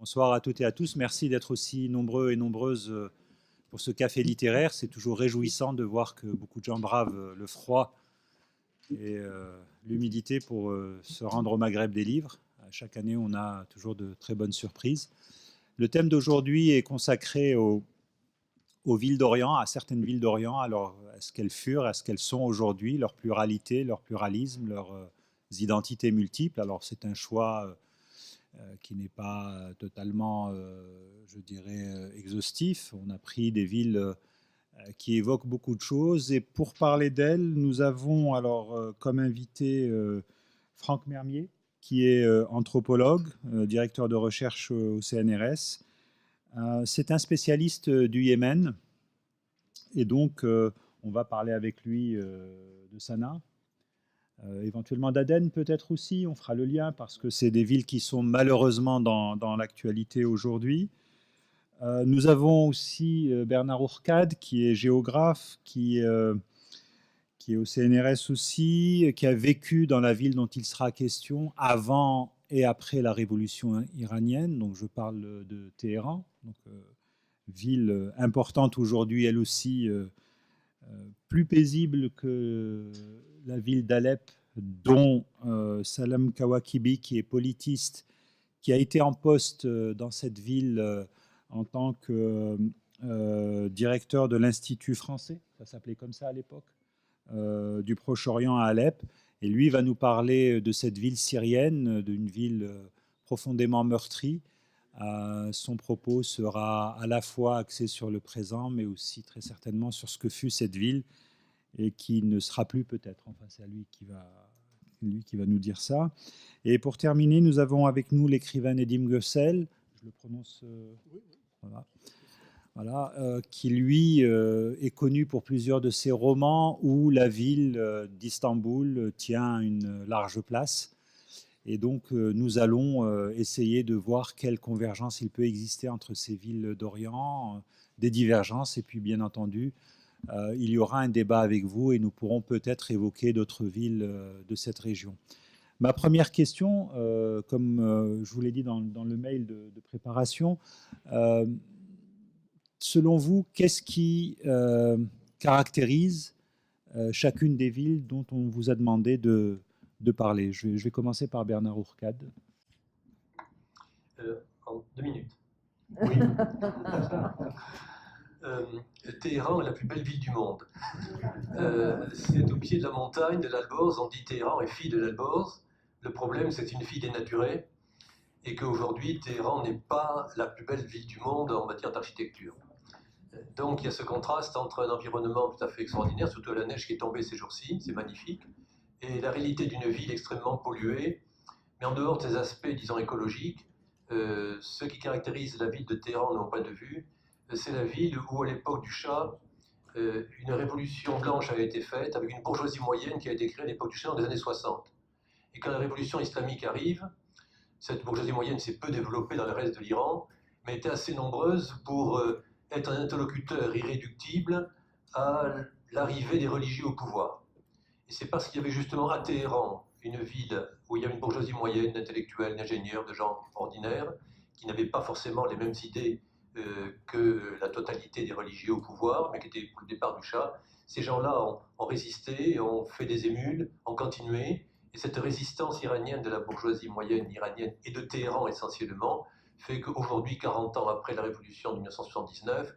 Bonsoir à toutes et à tous. Merci d'être aussi nombreux et nombreuses pour ce café littéraire. C'est toujours réjouissant de voir que beaucoup de gens bravent le froid et l'humidité pour se rendre au Maghreb des livres. Chaque année, on a toujours de très bonnes surprises. Le thème d'aujourd'hui est consacré aux villes d'Orient, à certaines villes d'Orient, alors à ce qu'elles furent, à ce qu'elles sont aujourd'hui, leur pluralité, leur pluralisme, leurs identités multiples. Alors c'est un choix qui n'est pas totalement, je dirais, exhaustif. On a pris des villes qui évoquent beaucoup de choses. Et pour parler d'elles, nous avons alors comme invité Franck Mermier, qui est anthropologue, directeur de recherche au CNRS. C'est un spécialiste du Yémen. Et donc, on va parler avec lui de Sanaa, éventuellement d'Aden peut-être aussi, on fera le lien parce que c'est des villes qui sont malheureusement dans l'actualité aujourd'hui. Nous avons aussi Bernard Ourcade qui est géographe, qui est au CNRS aussi, qui a vécu dans la ville dont il sera question avant et après la révolution iranienne. Donc je parle de Téhéran, donc, ville importante aujourd'hui elle aussi, plus paisible que la ville d'Alep, dont Salam Kawakibi, qui est politiste, qui a été en poste dans cette ville en tant que directeur de l'Institut français, ça s'appelait comme ça à l'époque, du Proche-Orient à Alep. Et lui va nous parler de cette ville syrienne, d'une ville profondément meurtrie. Son propos sera à la fois axé sur le présent, mais aussi très certainement sur ce que fut cette ville et qui ne sera plus peut-être. Enfin, c'est à lui qui va nous dire ça. Et pour terminer, nous avons avec nous l'écrivain Nedim Gössel, je le prononce, voilà, voilà, qui lui est connu pour plusieurs de ses romans où la ville d'Istanbul tient une large place. Et donc, nous allons essayer de voir quelle convergence il peut exister entre ces villes d'Orient, des divergences, et puis bien entendu, il y aura un débat avec vous et nous pourrons peut-être évoquer d'autres villes de cette région. Ma première question, comme je vous l'ai dit dans le mail de préparation, selon vous, qu'est-ce qui caractérise chacune des villes dont on vous a demandé de parler? Je vais commencer par Bernard Ourcade. En 2 minutes. Oui. Téhéran est la plus belle ville du monde. C'est au pied de la montagne de l'Alborz. On dit Téhéran est fille de l'Alborz. Le problème, c'est que c'est une fille dénaturée et qu'aujourd'hui, Téhéran n'est pas la plus belle ville du monde en matière d'architecture. Donc il y a ce contraste entre un environnement tout à fait extraordinaire, surtout la neige qui est tombée ces jours-ci, c'est magnifique, et la réalité d'une ville extrêmement polluée. Mais en dehors de ces aspects, disons, écologiques, ce qui caractérise la ville de Téhéran, de mon point de vue, c'est la ville où, à l'époque du Shah, une révolution blanche a été faite avec une bourgeoisie moyenne qui a été créée à l'époque du Shah dans les années 60. Et quand la révolution islamique arrive, cette bourgeoisie moyenne s'est peu développée dans le reste de l'Iran, mais était assez nombreuse pour être un interlocuteur irréductible à l'arrivée des religieux au pouvoir. Et c'est parce qu'il y avait justement à Téhéran une ville où il y avait une bourgeoisie moyenne, d'intellectuels, d'ingénieurs, de gens ordinaires, qui n'avaient pas forcément les mêmes idées que la totalité des religieux au pouvoir, mais qui étaient pour le départ du Shah. Ces gens-là ont résisté, ont fait des émules, ont continué, et cette résistance iranienne de la bourgeoisie moyenne iranienne et de Téhéran essentiellement, fait qu'aujourd'hui, 40 ans après la révolution de 1979,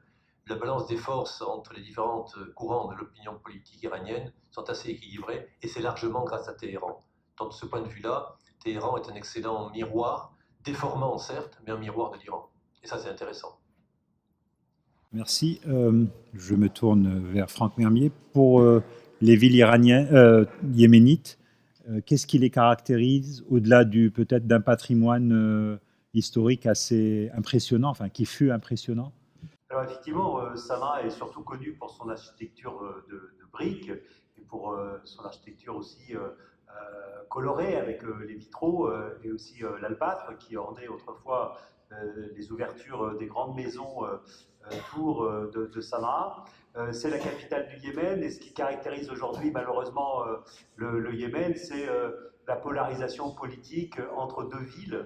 la balance des forces entre les différents courants de l'opinion politique iranienne sont assez équilibrées, et c'est largement grâce à Téhéran. Donc de ce point de vue-là, Téhéran est un excellent miroir, déformant certes, mais un miroir de l'Iran. Et ça, c'est intéressant. Merci. Je me tourne vers Franck Mermier. Pour les villes iraniennes, yéménites, qu'est-ce qui les caractérise au-delà peut-être d'un patrimoine historique assez impressionnant, enfin qui fut impressionnant? Alors effectivement, Sanaa est surtout connu pour son architecture de briques et pour son architecture aussi colorée avec les vitraux et aussi l'albâtre qui ornait autrefois les ouvertures des grandes maisons autour de Sanaa. C'est la capitale du Yémen et ce qui caractérise aujourd'hui malheureusement le Yémen, c'est la polarisation politique entre deux villes,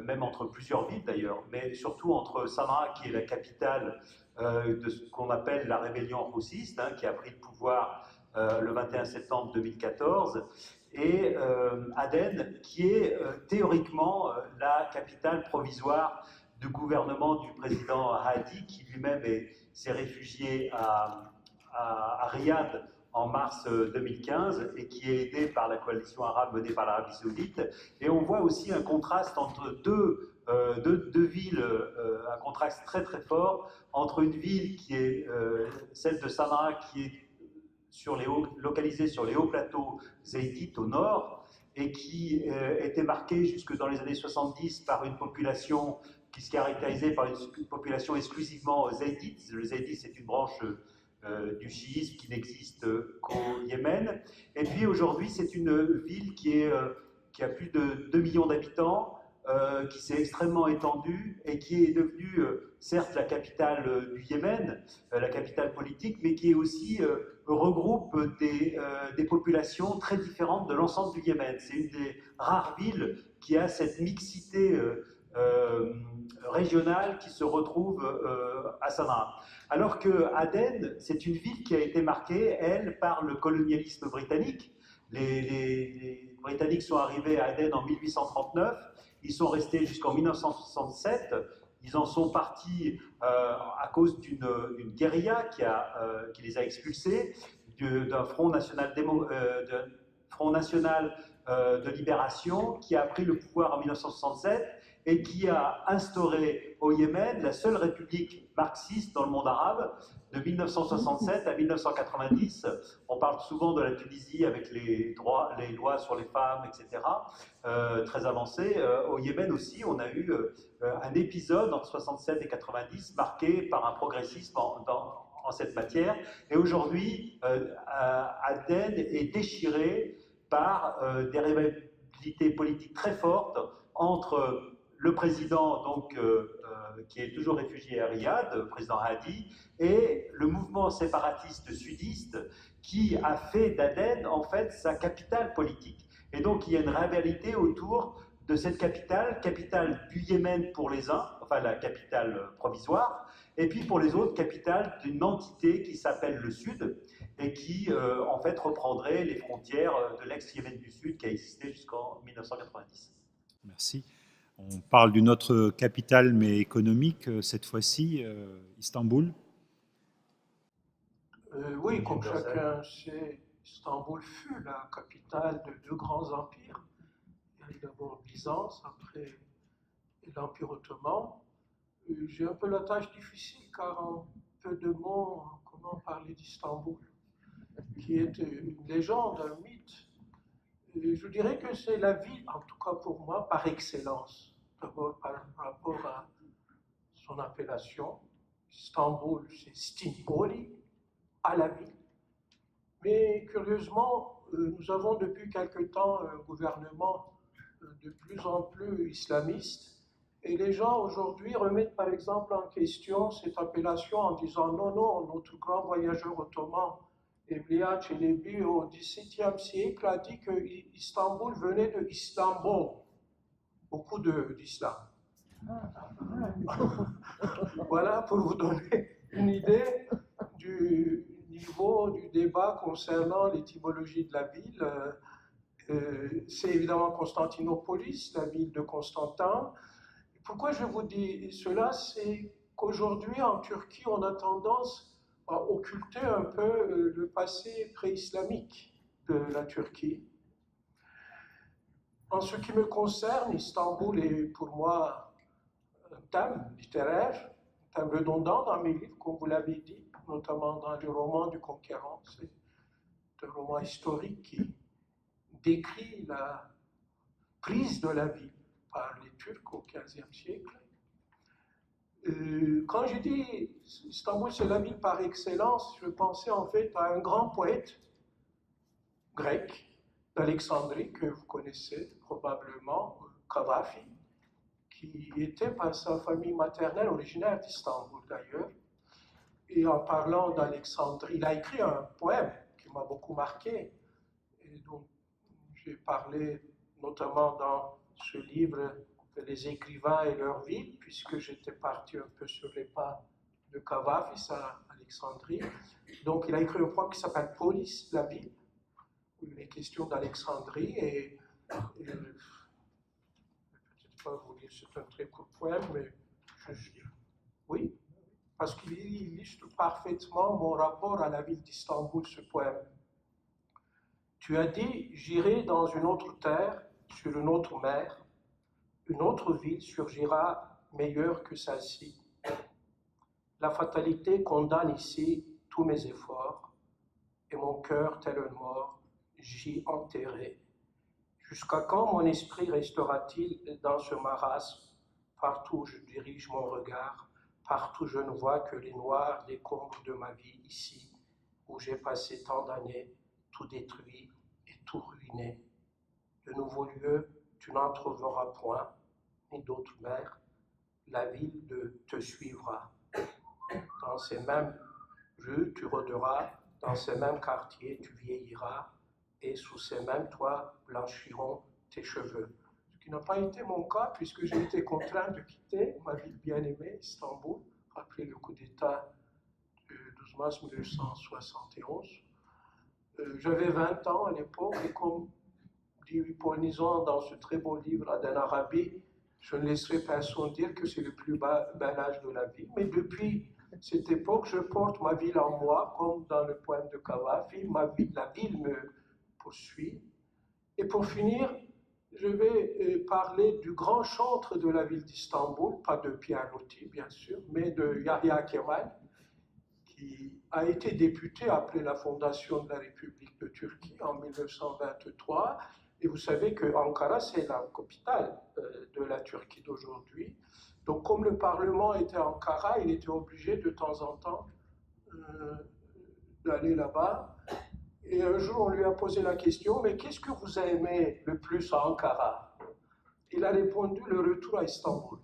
même entre plusieurs villes d'ailleurs, mais surtout entre Sanaa qui est la capitale de ce qu'on appelle la rébellion houthiste, qui a pris le pouvoir le 21 septembre 2014, et Aden, qui est théoriquement la capitale provisoire du gouvernement du président Hadi, qui lui-même s'est réfugié à Riyad en mars 2015 et qui est aidé par la coalition arabe menée par l'Arabie Saoudite. Et on voit aussi un contraste entre deux villes, un contraste très très fort entre une ville qui est celle de Sanaa, qui est localisée sur les hauts plateaux zaydites au nord et qui était marquée jusque dans les années 70 par une population qui se caractérisait par une population exclusivement zaydite. Le zaydite, c'est une branche du chiisme qui n'existe qu'au Yémen. Et puis aujourd'hui, c'est une ville qui a plus de 2 millions d'habitants, qui s'est extrêmement étendue et qui est devenue, certes, la capitale du Yémen, la capitale politique, mais qui est aussi regroupe des populations très différentes de l'ensemble du Yémen. C'est une des rares villes qui a cette mixité régionale qui se retrouve à Sanaa. Alors que Aden, c'est une ville qui a été marquée, elle, par le colonialisme britannique. Les Britanniques sont arrivés à Aden en 1839, ils sont restés jusqu'en 1967, ils en sont partis à cause d'une guérilla qui les a expulsés, d'un front national, de libération qui a pris le pouvoir en 1967 et qui a instauré au Yémen la seule république marxiste dans le monde arabe de 1967 à 1990. On parle souvent de la Tunisie avec les lois sur les femmes, etc., très avancées. Au Yémen aussi, on a eu un épisode entre 67 et 90 marqué par un progressisme en cette matière. Et aujourd'hui, Aden est déchiré par des rivalités politiques très fortes entre le président donc, qui est toujours réfugié à Riyad, le président Hadi, et le mouvement séparatiste sudiste qui a fait d'Aden en fait sa capitale politique. Et donc il y a une rivalité autour de cette capitale du Yémen pour les uns, enfin la capitale provisoire, et puis pour les autres, capitale d'une entité qui s'appelle le Sud et qui en fait reprendrait les frontières de l'ex-Yémen du Sud qui a existé jusqu'en 1990. Merci. On parle d'une autre capitale, mais économique, cette fois-ci, Istanbul. Oui, comme chacun sait, Istanbul fut la capitale de deux grands empires. Il y a eu d'abord Byzance, après l'Empire ottoman. J'ai un peu la tâche difficile, car en peu de mots, comment parler d'Istanbul, qui est une légende, un mythe. Je dirais que c'est la ville, en tout cas pour moi, par excellence. D'abord par rapport à son appellation. Istanbul, c'est Stinboli, à la ville. Mais curieusement, nous avons depuis quelque temps un gouvernement de plus en plus islamiste. Et les gens aujourd'hui remettent par exemple en question cette appellation en disant non, non, notre grand voyageur ottoman, Evliya Çelebi, au XVIIe siècle, a dit que Istanbul venait de Istanbul, beaucoup d'islam. Voilà pour vous donner une idée du niveau du débat concernant l'étymologie de la ville. C'est évidemment Constantinopolis, la ville de Constantin. Pourquoi je vous dis cela? C'est qu'aujourd'hui en Turquie, on a tendance à occulter un peu le passé pré-islamique de la Turquie. En ce qui me concerne, Istanbul est pour moi un thème littéraire, un thème redondant dans mes livres, comme vous l'avez dit, notamment dans le roman du Conquérant. C'est un roman historique qui décrit la prise de la ville par les Turcs au XVe siècle. Quand je dis Istanbul, c'est la ville par excellence, je pensais en fait à un grand poète grec d'Alexandrie que vous connaissez probablement, Cavafy, qui était par sa famille maternelle originaire d'Istanbul d'ailleurs. Et en parlant d'Alexandrie, il a écrit un poème qui m'a beaucoup marqué. Et donc, j'ai parlé notamment dans ce livre de Les écrivains et leur ville, puisque j'étais parti un peu sur les pas de Cavafy à Alexandrie. Donc, il a écrit un poème qui s'appelle Police, la ville, où il est question d'Alexandrie. Et je ne vais peut-être pas vous dire c'est un très court poème, mais oui, parce qu'il illustre parfaitement mon rapport à la ville d'Istanbul, ce poème. Tu as dit, j'irai dans une autre terre, sur une autre mer, une autre ville surgira meilleure que celle-ci. La fatalité condamne ici tous mes efforts, et mon cœur, tel un mort, j'y enterré. Jusqu'à quand mon esprit restera-t-il dans ce marasme? Partout où je dirige mon regard, partout je ne vois que les noirs décombres de ma vie ici, où j'ai passé tant d'années, tout détruit et tout ruiné. De nouveaux lieux, tu n'en trouveras point, ni d'autres mers. La ville te suivra. Dans ces mêmes rues, tu rôderas, dans ces mêmes quartiers, tu vieilliras, et sous ces mêmes toits blanchiront tes cheveux. Ce qui n'a pas été mon cas, puisque j'ai été contraint de quitter ma ville bien-aimée, Istanbul, après le coup d'État du 12 mars 1971. J'avais 20 ans à l'époque, et comme dit Paul Nizan dans ce très beau livre Aden Arabi, je ne laisserai personne dire que c'est le plus bel âge de la vie. Mais depuis cette époque, je porte ma ville en moi, comme dans le poème de Cavafy, la ville me poursuit. Et pour finir, je vais parler du grand chantre de la ville d'Istanbul, pas de Pierre Loti, bien sûr, mais de Yahya Kemal, qui a été député après la fondation de la République de Turquie en 1923. Et vous savez que Ankara, c'est la capitale de la Turquie d'aujourd'hui. Donc, comme le Parlement était à Ankara, il était obligé de temps en temps d'aller là-bas. Et un jour, on lui a posé la question, mais qu'est-ce que vous aimez le plus à Ankara? Il a répondu, le retour à Istanbul.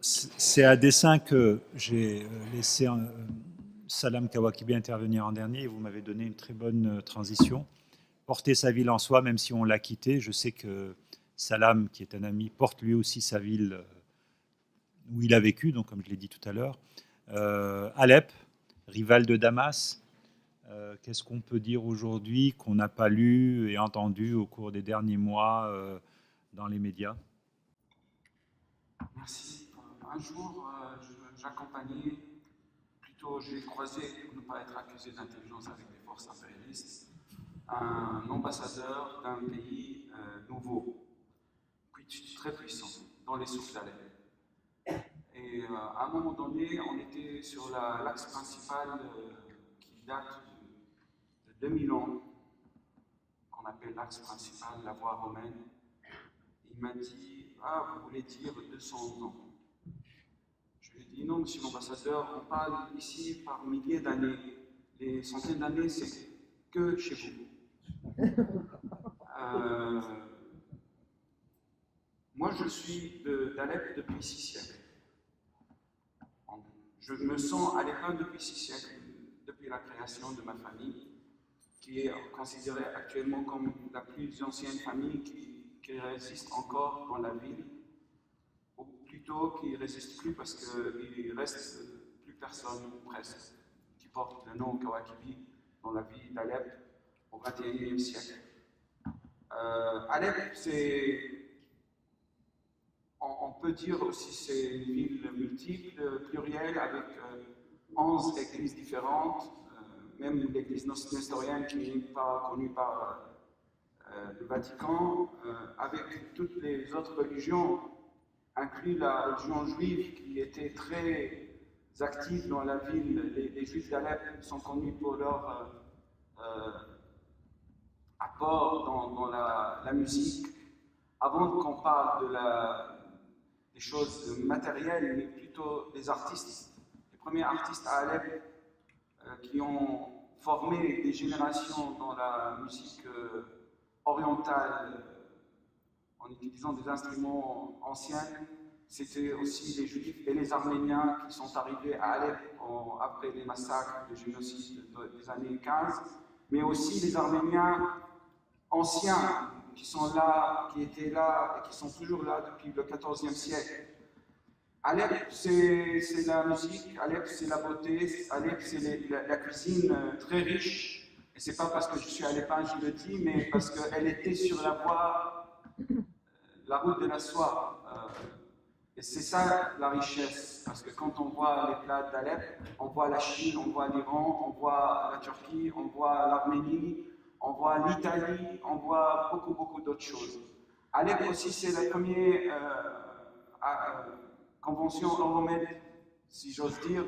C'est à dessein que j'ai laissé Salam Kawakibi intervenir en dernier, et vous m'avez donné une très bonne transition. Porter sa ville en soi, même si on l'a quitté. Je sais que Salam, qui est un ami, porte lui aussi sa ville où il a vécu, donc comme je l'ai dit tout à l'heure. Alep, rival de Damas. Qu'est-ce qu'on peut dire aujourd'hui qu'on n'a pas lu et entendu au cours des derniers mois dans les médias? Merci. Un jour, j'accompagnais, plutôt j'ai croisé, pour ne pas être accusé d'intelligence avec des forces impérialistes, un ambassadeur d'un pays nouveau, très puissant, dans les sources d'Alep. Et à un moment donné, on était sur l'axe principal qui date de 2000 ans, qu'on appelle l'axe principal, la voie romaine. Il m'a dit, ah, vous voulez dire 200 ans? Je lui ai dit, non, monsieur l'ambassadeur, on parle ici par milliers d'années. Les centaines d'années, c'est que chez vous. Moi, je suis d'Alep depuis 6 siècles. Je me sens alepin depuis 6 siècles, depuis la création de ma famille, qui est considérée actuellement comme la plus ancienne famille qui résiste encore dans la ville, ou plutôt qui ne résiste plus parce qu'il ne reste plus personne, presque, qui porte le nom Kawakibi dans la ville d'Alep au XXIe siècle. Alep, on peut dire aussi c'est une ville multiple, plurielle, avec 11 églises différentes, même l'église nestorienne qui n'est pas connue par le Vatican, avec toutes les autres religions, inclus la religion juive qui était très active dans la ville. Les Juifs d'Alep sont connus pour leur apport dans la musique. Avant qu'on parle des choses matérielles, mais plutôt des artistes. Les premiers artistes à Alep qui ont formé des générations dans la musique orientale en utilisant des instruments anciens. C'était aussi les Juifs et les Arméniens qui sont arrivés à Alep après les massacres, le génocide des années 15, mais aussi les Arméniens anciens qui sont là, qui étaient là et qui sont toujours là depuis le XIVe siècle. Alep, c'est la musique, Alep, c'est la beauté, Alep, c'est la cuisine très riche. Et c'est pas parce que je suis alépin, je le dis, mais parce qu'elle était sur la voie, la route de la soie. Et c'est ça la richesse, parce que quand on voit les plats d'Alep, on voit la Chine, on voit l'Iran, on voit la Turquie, on voit l'Arménie, on voit l'Italie, on voit beaucoup d'autres choses. Alep aussi, c'est la première convention Euromed, si j'ose dire,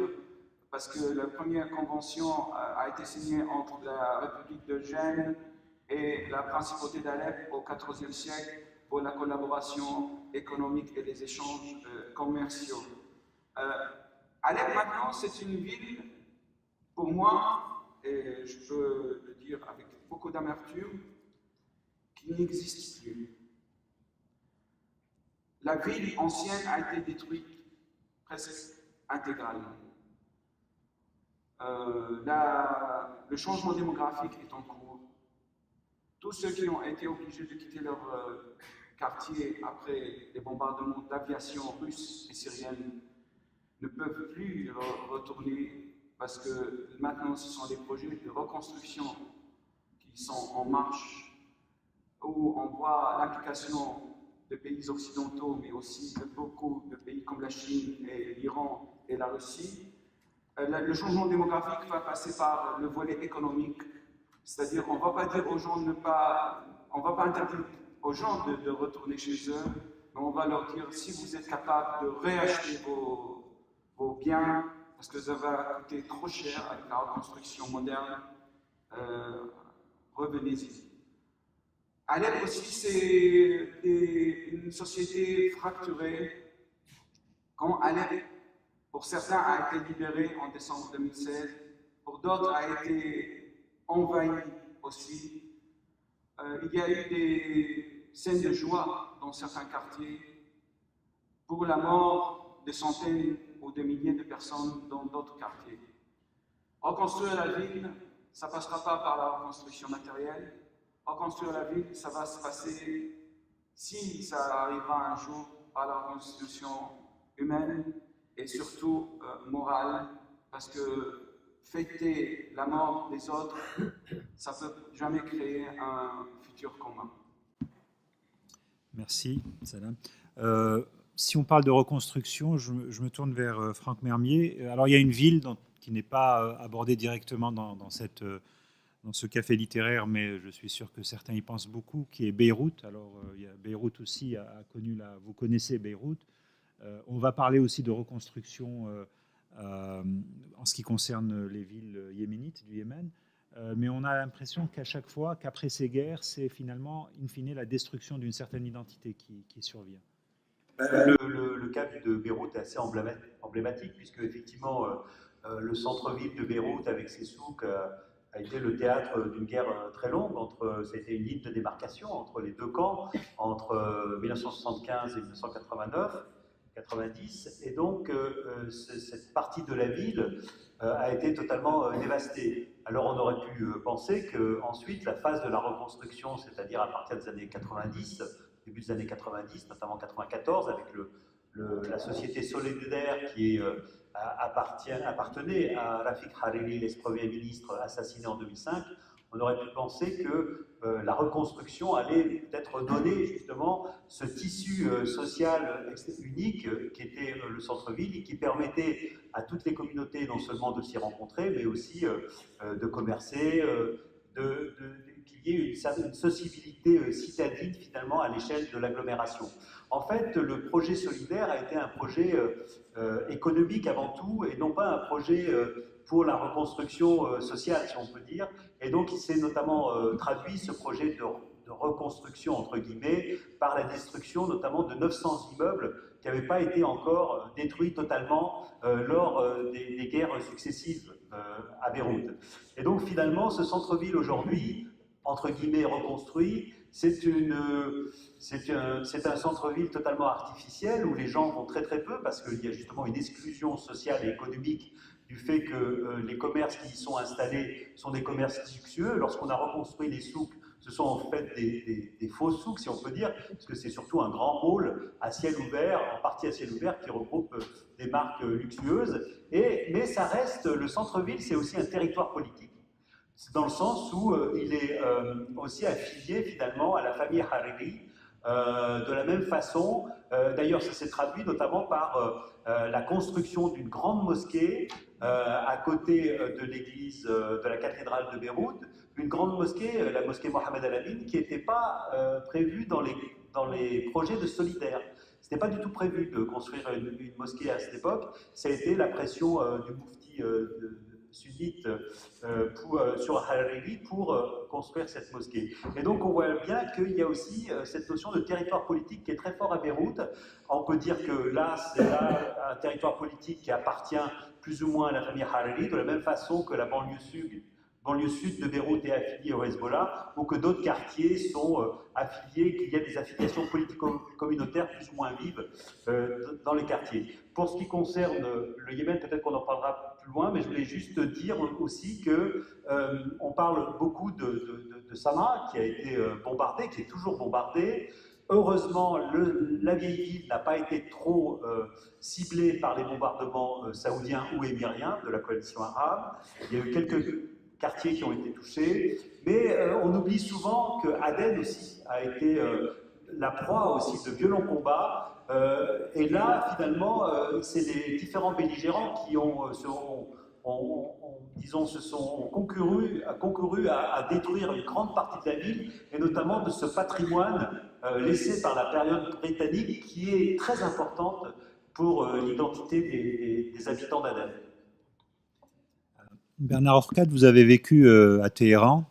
parce que la première convention a été signée entre la République de Gênes et la principauté d'Alep au XIVe siècle pour la collaboration économique et les échanges commerciaux. Alep maintenant, c'est une ville, pour moi, et je peux le dire avec beaucoup d'amertume, qui n'existe plus. La ville ancienne a été détruite presque intégralement. Le changement démographique est en cours. Tous ceux qui ont été obligés de quitter leur quartier après les bombardements d'aviation russe et syrienne ne peuvent plus retourner parce que maintenant ce sont des projets de reconstruction qui sont en marche, où on voit l'implication de pays occidentaux, mais aussi de beaucoup de pays comme la Chine et l'Iran et la Russie. Le changement démographique va passer par le volet économique, c'est-à-dire on ne va pas dire aux gens on va pas interdire aux gens de retourner chez eux, mais on va leur dire si vous êtes capable de réacheter vos biens, parce que ça va coûter trop cher avec la reconstruction moderne, revenez-y. Alep aussi, c'est une société fracturée. Quand Alep, pour certains, a été libéré en décembre 2016, pour d'autres a été envahi aussi. Il y a eu des scènes de joie dans certains quartiers pour la mort de centaines ou de milliers de personnes dans d'autres quartiers. Reconstruire la ville, ça ne passera pas par la reconstruction matérielle. Reconstruire la ville, ça va se passer, si ça arrivera un jour, par la reconstruction humaine et surtout morale, parce que fêter la mort des autres, ça ne peut jamais créer un futur commun. Merci, Salam. Si on parle de reconstruction, je me tourne vers Franck Mermier. Alors, il y a une ville qui n'est pas abordée directement dans ce café littéraire, mais je suis sûr que certains y pensent beaucoup, qui est Beyrouth. Alors, Beyrouth aussi a connu vous connaissez Beyrouth. On va parler aussi de reconstruction en ce qui concerne les villes yéménites du Yémen. Mais on a l'impression qu'à chaque fois, qu'après ces guerres, c'est finalement, in fine, la destruction d'une certaine identité qui survient. Le cas de Beyrouth est assez emblématique, puisque effectivement, le centre-ville de Beyrouth, avec ses souks, a été le théâtre d'une guerre très longue. C'était une ligne de démarcation entre les deux camps, entre 1975 et 1989. 90, et donc cette partie de la ville a été totalement dévastée. Alors on aurait pu penser qu'ensuite la phase de la reconstruction, c'est-à-dire à partir des années 90, début des années 90, notamment 94, avec la société solidaire qui appartenait à Rafik Hariri, l'ex-premier ministre assassiné en 2005, on aurait pu penser que la reconstruction allait peut-être donner justement ce tissu social unique qui était le centre-ville et qui permettait à toutes les communautés non seulement de s'y rencontrer, mais aussi de commercer, qu'il y ait une sociabilité citadine finalement à l'échelle de l'agglomération. En fait, le projet solidaire a été un projet économique avant tout et non pas un projet pour la reconstruction sociale, si on peut dire. Et donc, il s'est notamment traduit, ce projet de reconstruction, entre guillemets, par la destruction notamment de 900 immeubles qui n'avaient pas été encore détruits totalement lors des guerres successives à Beyrouth. Et donc finalement, ce centre-ville aujourd'hui, entre guillemets reconstruit, c'est un centre-ville totalement artificiel où les gens vont très très peu parce qu'il y a justement une exclusion sociale et économique du fait que les commerces qui y sont installés sont des commerces luxueux. Lorsqu'on a reconstruit les souks, ce sont en fait des faux souks, si on peut dire, parce que c'est surtout un grand mall à ciel ouvert, en partie à ciel ouvert, qui regroupe des marques luxueuses. Mais ça reste, le centre-ville, c'est aussi un territoire politique, dans le sens où il est aussi affilié finalement à la famille Hariri, de la même façon. D'ailleurs, ça s'est traduit notamment par la construction d'une grande mosquée à côté de l'église de la cathédrale de Beyrouth, une grande mosquée, la mosquée Mohamed Al-Amin, qui n'était pas prévue dans les projets de Solidaire. Ce n'était pas du tout prévu de construire une mosquée à cette époque. Ça a été la pression du moufti sunnite sur Hariri pour construire cette mosquée. Et donc on voit bien qu'il y a aussi cette notion de territoire politique qui est très fort à Beyrouth. On peut dire que là, c'est un territoire politique qui appartient plus ou moins à la famille Hariri, de la même façon que la banlieue sud de Beyrouth est affiliée au Hezbollah, ou que d'autres quartiers sont affiliés, qu'il y a des affiliations politico-communautaires plus ou moins vives dans les quartiers. Pour ce qui concerne le Yémen, peut-être qu'on en parlera plus loin, mais je voulais juste dire aussi que on parle beaucoup de Sanaa, qui a été bombardée, qui est toujours bombardée. Heureusement, la vieille ville n'a pas été trop ciblée par les bombardements saoudiens ou émiriens de la coalition arabe. Il y a eu quelques quartiers qui ont été touchés, mais on oublie souvent que Aden aussi a été la proie aussi de violents combats. Et là, finalement, c'est les différents belligérants qui se sont concouru à détruire une grande partie de la ville, et notamment de ce patrimoine laissé par la période britannique qui est très importante pour l'identité des habitants d'Aden. Bernard Orcade, vous avez vécu à Téhéran.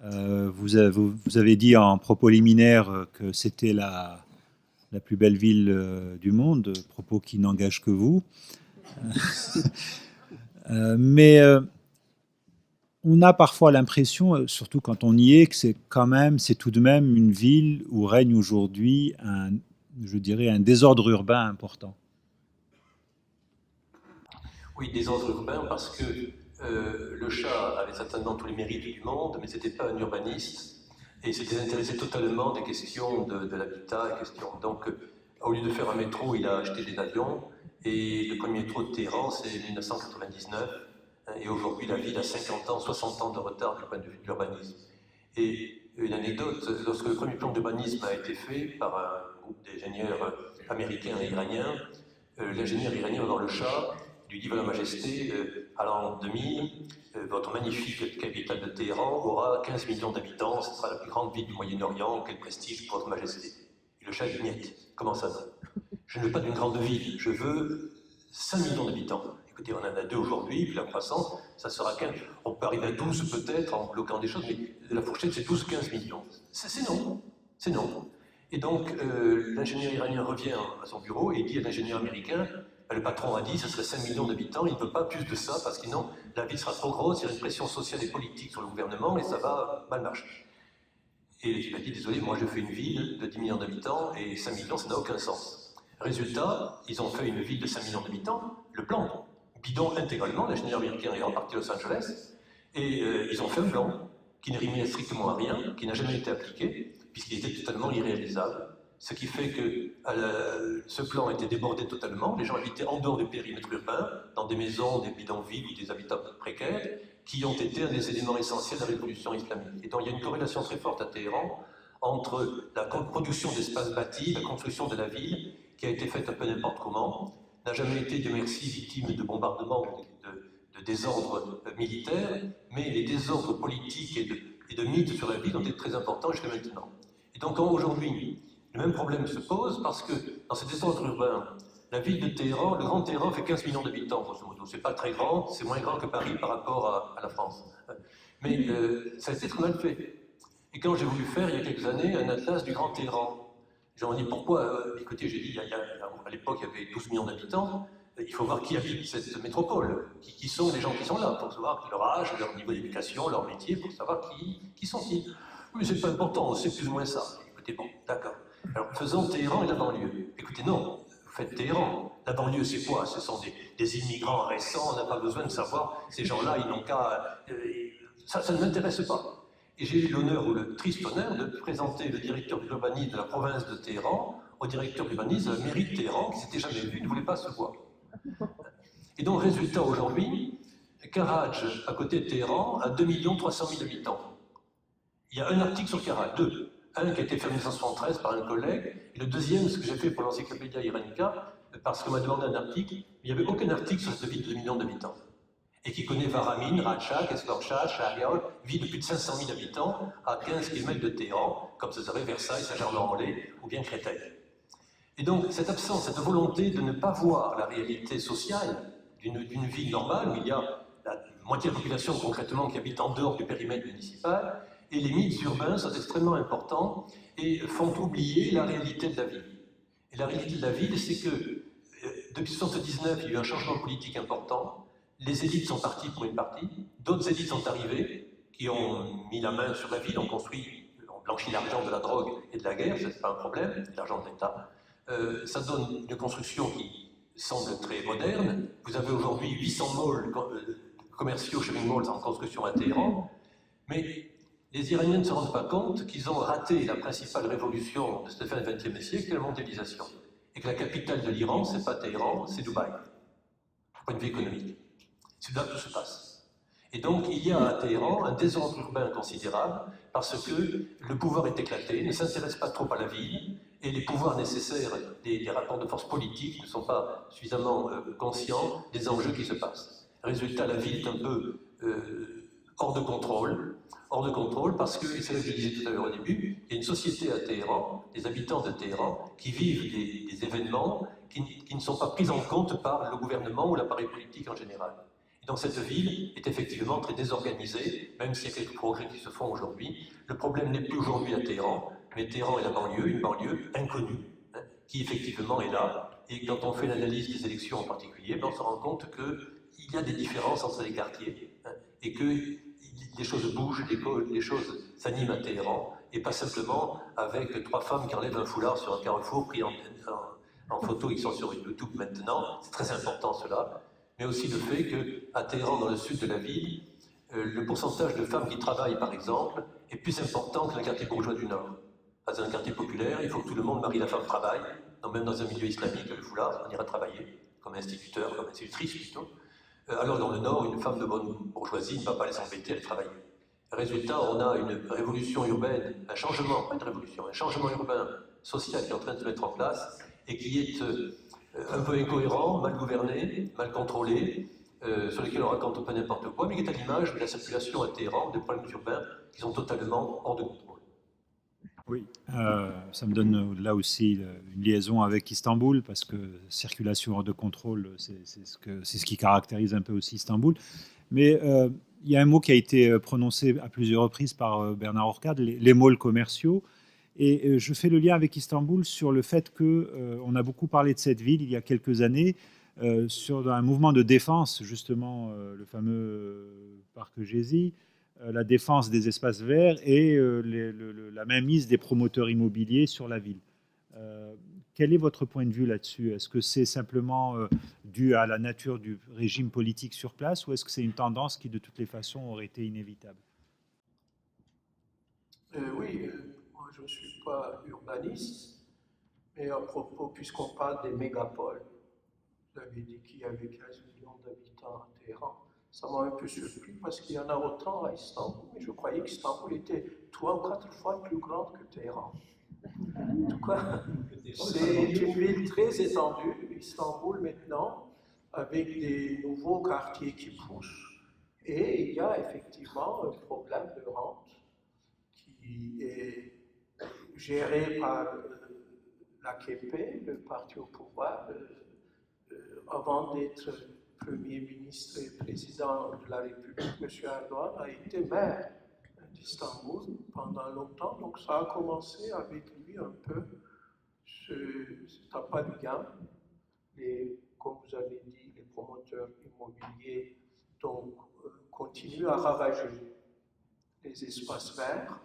Vous avez dit en propos liminaire que c'était la plus belle ville du monde, propos qui n'engage que vous. Mais on a parfois l'impression, surtout quand on y est, que c'est tout de même une ville où règne aujourd'hui un désordre urbain important. Oui, désordre urbain parce que le Shah avait certainement tous les mérites du monde, mais ce n'était pas un urbaniste et s'était désintéressé totalement des questions de l'habitat. Donc, au lieu de faire un métro, il a acheté des avions et le premier métro de Téhéran, c'est 1999. Et aujourd'hui, la ville a 50 ans, 60 ans de retard du point de vue de l'urbanisme. Et une anecdote, lorsque le premier plan d'urbanisme a été fait par un groupe d'ingénieurs américains et iraniens, l'ingénieur iranien va voir le Shah, lui dit, voilà Majesté, à l'an 2000, votre magnifique capitale de Téhéran aura 15 millions d'habitants, ce sera la plus grande ville du Moyen-Orient, quel prestige pour votre Majesté. Et le Shah dit, niet, comment ça non? Je ne veux pas d'une grande ville, je veux 5 millions d'habitants. Écoutez, on en a 2 aujourd'hui, puis la croissance, ça sera 15. On peut arriver à 12 peut-être en bloquant des choses, mais la fourchette c'est 12-15 millions. C'est non, c'est non. Et donc l'ingénieur iranien revient à son bureau et dit à l'ingénieur américain, le patron a dit, ce serait 5 millions d'habitants, il ne veut pas plus de ça, parce que sinon la ville sera trop grosse, il y a une pression sociale et politique sur le gouvernement, et ça va mal marcher. Et il a dit, désolé, moi je fais une ville de 10 millions d'habitants, et 5 millions, ça n'a aucun sens. Résultat, ils ont fait une ville de 5 millions d'habitants, le plan bidon intégralement, l'ingénieur américain est reparti à Los Angeles, et ils ont fait un plan qui ne rimait strictement à rien, qui n'a jamais été appliqué, puisqu'il était totalement irréalisable. Ce qui fait que ce plan était débordé totalement, les gens habitaient en dehors du périmètre urbain, dans des maisons, des bidonvilles ou des habitats précaires, qui ont été un des éléments essentiels de la révolution islamique. Et donc il y a une corrélation très forte à Téhéran entre la production d'espaces bâtis, la construction de la ville, qui a été faite un peu n'importe comment, n'a jamais été, Dieu merci, victime de bombardements ou de désordres militaires, mais les désordres politiques et de mythes sur la ville ont été très importants jusqu'à maintenant. Et donc aujourd'hui, le même problème se pose parce que dans ces désordres urbains, la ville de Téhéran, le Grand Téhéran fait 15 millions d'habitants, grosso modo. C'est pas très grand, c'est moins grand que Paris par rapport à la France. Mais ça a été très mal fait. Et quand j'ai voulu faire, il y a quelques années, un atlas du Grand Téhéran, j'ai dit pourquoi. Écoutez, j'ai dit, à l'époque, il y avait 12 millions d'habitants. Il faut voir qui habite cette métropole, qui sont les gens qui sont là, pour savoir leur âge, leur niveau d'éducation, leur métier, pour savoir qui sont-ils. Oui, c'est pas important, c'est plus ou moins ça. Écoutez, bon, d'accord. Alors, faisons Téhéran et la banlieue. Écoutez, non, vous faites Téhéran. La banlieue, c'est quoi? Ce sont des immigrants récents, on n'a pas besoin de savoir. Ces gens-là, ils n'ont qu'à... ça ne m'intéresse pas. Et j'ai eu l'honneur, ou le triste honneur, de présenter le directeur de l'urbanisme de la province de Téhéran au directeur de l'urbanisme de la mairie de Téhéran, qui ne s'était jamais vu, ne voulait pas se voir. Et donc, résultat aujourd'hui, Karaj, à côté de Téhéran, a 2 300 000 habitants. Il y a un article sur Karaj, deux. Un qui a été fait en 1973 par un collègue, et le deuxième, ce que j'ai fait pour l'encyclopédia Iranica, parce qu'on m'a demandé un article, mais il n'y avait aucun article sur cette ville de 2 millions d'habitants. Et qui connaît Varamin, Rajcha, Keskorcha, Shahriar, ville de plus de 500 000 habitants, à 15 km de Téhéran, comme ce serait Versailles, Saint-Germain-en-Laye ou bien Créteil. Et donc, cette absence, cette volonté de ne pas voir la réalité sociale d'une ville normale, où il y a la moitié de la population concrètement qui habite en dehors du périmètre municipal, et les mythes urbains sont extrêmement importants et font oublier la réalité de la ville. Et la réalité de la ville, c'est que depuis 1979, il y a eu un changement politique important. Les élites sont parties pour une partie, d'autres élites sont arrivées, qui ont mis la main sur la ville, ont construit, ont blanchi l'argent de la drogue et de la guerre, ce n'est pas un problème, l'argent de l'État. Ça donne une construction qui semble très moderne. Vous avez aujourd'hui 800 malls commerciaux, shopping malls en construction à Téhéran, mais les Iraniens ne se rendent pas compte qu'ils ont raté la principale révolution de cette fin du XXe siècle, la mondialisation. Et que la capitale de l'Iran, ce n'est pas Téhéran, c'est Dubaï, du point de vue économique. C'est là que tout se passe. Et donc, il y a à Téhéran un désordre urbain considérable parce que le pouvoir est éclaté, ne s'intéresse pas trop à la ville, et les pouvoirs nécessaires, les rapports de force politiques ne sont pas suffisamment conscients des enjeux qui se passent. Résultat, la ville est un peu hors de contrôle parce que, et c'est là que je disais tout à l'heure au début, il y a une société à Téhéran, des habitants de Téhéran, qui vivent des événements qui ne sont pas pris en compte par le gouvernement ou l'appareil politique en général. Et donc cette ville est effectivement très désorganisée, même s'il y a quelques progrès qui se font aujourd'hui. Le problème n'est plus aujourd'hui à Téhéran, mais Téhéran est la banlieue, une banlieue inconnue, qui effectivement est là. Et quand on fait l'analyse des élections en particulier, on se rend compte qu'il y a des différences entre les quartiers, et que les choses bougent, les choses s'animent à Téhéran, et pas simplement avec 3 femmes qui enlèvent un foulard sur un carrefour pris en photo, ils sont sur YouTube maintenant, c'est très important cela, mais aussi le fait qu'à Téhéran, dans le sud de la ville, le pourcentage de femmes qui travaillent, par exemple, est plus important que dans le quartier bourgeois du Nord. Dans un quartier populaire, il faut que tout le monde marie la femme travaille, donc même dans un milieu islamique, le foulard, on ira travailler, comme instituteur, comme institutrice plutôt. Alors dans le Nord, une femme de bonne bourgeoisie ne va pas aller s'embêter, elle travaille. Résultat, on a une révolution urbaine, un changement, pas une révolution, un changement urbain social qui est en train de se mettre en place et qui est un peu incohérent, mal gouverné, mal contrôlé, sur lequel on raconte pas n'importe quoi, mais qui est à l'image de la circulation à Téhéran, des problèmes urbains qui sont totalement hors de contrôle. Oui, ça me donne là aussi une liaison avec Istanbul, parce que circulation hors de contrôle, c'est ce qui caractérise un peu aussi Istanbul. Mais il y a un mot qui a été prononcé à plusieurs reprises par Bernard Orcade, les malls commerciaux. Et je fais le lien avec Istanbul sur le fait qu'on a beaucoup parlé de cette ville il y a quelques années, sur un mouvement de défense, justement, le fameux parc Gezi, la défense des espaces verts et la mainmise des promoteurs immobiliers sur la ville. Quel est votre point de vue là-dessus? Est-ce que c'est simplement dû à la nature du régime politique sur place, ou est-ce que c'est une tendance qui, de toutes les façons, aurait été inévitable? Oui, moi je ne suis pas urbaniste, mais à propos, puisqu'on parle des mégapoles, vous avez dit qu'il y avait 15 millions d'habitants à Téhéran. Ça m'a un peu surpris parce qu'il y en a autant à Istanbul, mais je croyais qu'Istanbul était 3 ou 4 fois plus grande que Téhéran. En tout cas, c'est une ville très étendue, Istanbul maintenant, avec des nouveaux quartiers qui poussent. Et il y a effectivement un problème de rente qui est géré par l'AKP, le parti au pouvoir, avant d'être Premier ministre et président de la République, M. Erdogan a été maire d'Istanbul pendant longtemps. Donc ça a commencé avec lui un peu, cet appât du gain. Et comme vous avez dit, les promoteurs immobiliers donc, continuent à ravager les espaces verts.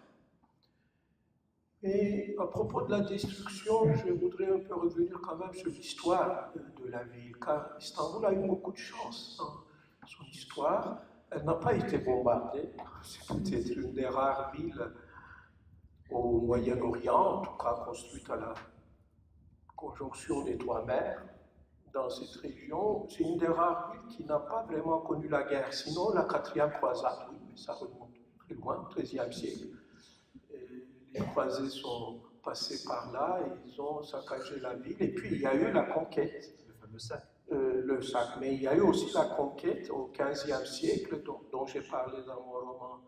Et à propos de la destruction, je voudrais un peu revenir quand même sur l'histoire de la ville, car Istanbul a eu beaucoup de chance dans son histoire. Elle n'a pas été bombardée. C'est peut-être une des rares villes au Moyen-Orient, en tout cas construite à la conjonction des trois mers. Dans cette région, c'est une des rares villes qui n'a pas vraiment connu la guerre. Sinon, la 4e croisade, oui, mais ça remonte très loin, au XIIIe siècle. Les croisés sont passés par là et ils ont saccagé la ville. Et puis, il y a eu la conquête. Le fameux sac. Le sac. Mais il y a eu aussi la conquête au XVe siècle, dont j'ai parlé dans mon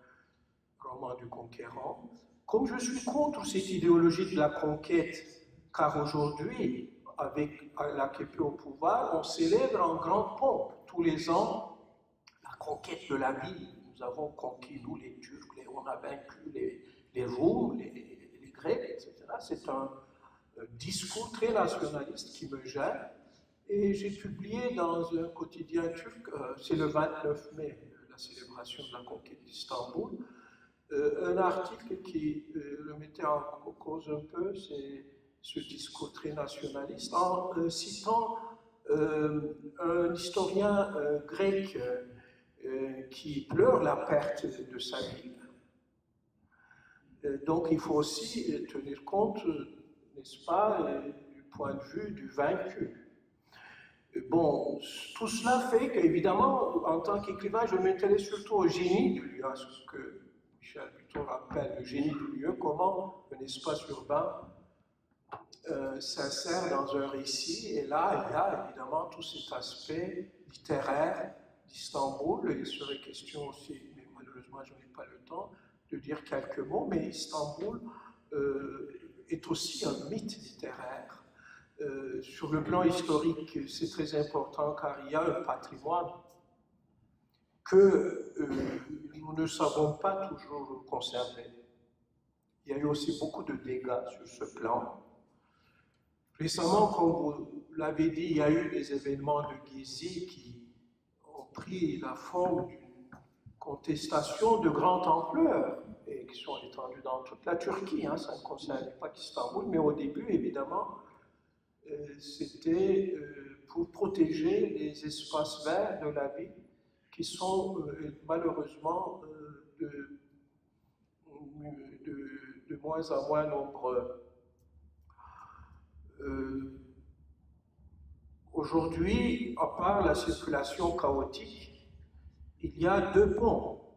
roman du Conquérant. Comme je suis contre cette idéologie de la conquête, car aujourd'hui, avec l'AKP au pouvoir, on célèbre en grande pompe tous les ans la conquête de la ville. Nous avons conquis, nous les Turcs, on a vaincu les Roms, les Grecs, etc. C'est un discours très nationaliste qui me gêne. Et j'ai publié dans un quotidien turc, c'est le 29 mai, la célébration de la conquête d'Istanbul, un article qui le mettait en cause un peu, c'est ce discours très nationaliste, en citant un historien grec qui pleure la perte de sa ville. Donc il faut aussi tenir compte, n'est-ce pas, du point de vue du vaincu. Bon, tout cela fait qu'évidemment, en tant qu'écrivain, je m'intéresse surtout au génie du lieu, à ce que Michel Buteau appelle le génie du lieu, comment un espace urbain s'insère dans un récit. Et là, il y a évidemment tout cet aspect littéraire d'Istanbul. Il serait question aussi, mais malheureusement, je n'ai pas le temps, de dire quelques mots, mais Istanbul est aussi un mythe littéraire. Sur le plan historique, c'est très important car il y a un patrimoine que nous ne savons pas toujours conserver. Il y a eu aussi beaucoup de dégâts sur ce plan. Récemment, comme vous l'avez dit, il y a eu des événements de Gezi qui ont pris la forme d'une contestation de grande ampleur et qui sont étendues dans toute la Turquie. Hein, ça ne concernait pas qu'Istanbul, mais au début, évidemment, c'était pour protéger les espaces verts de la ville qui sont malheureusement de moins en moins nombreux. Aujourd'hui, à part la circulation chaotique, il y a 2 ponts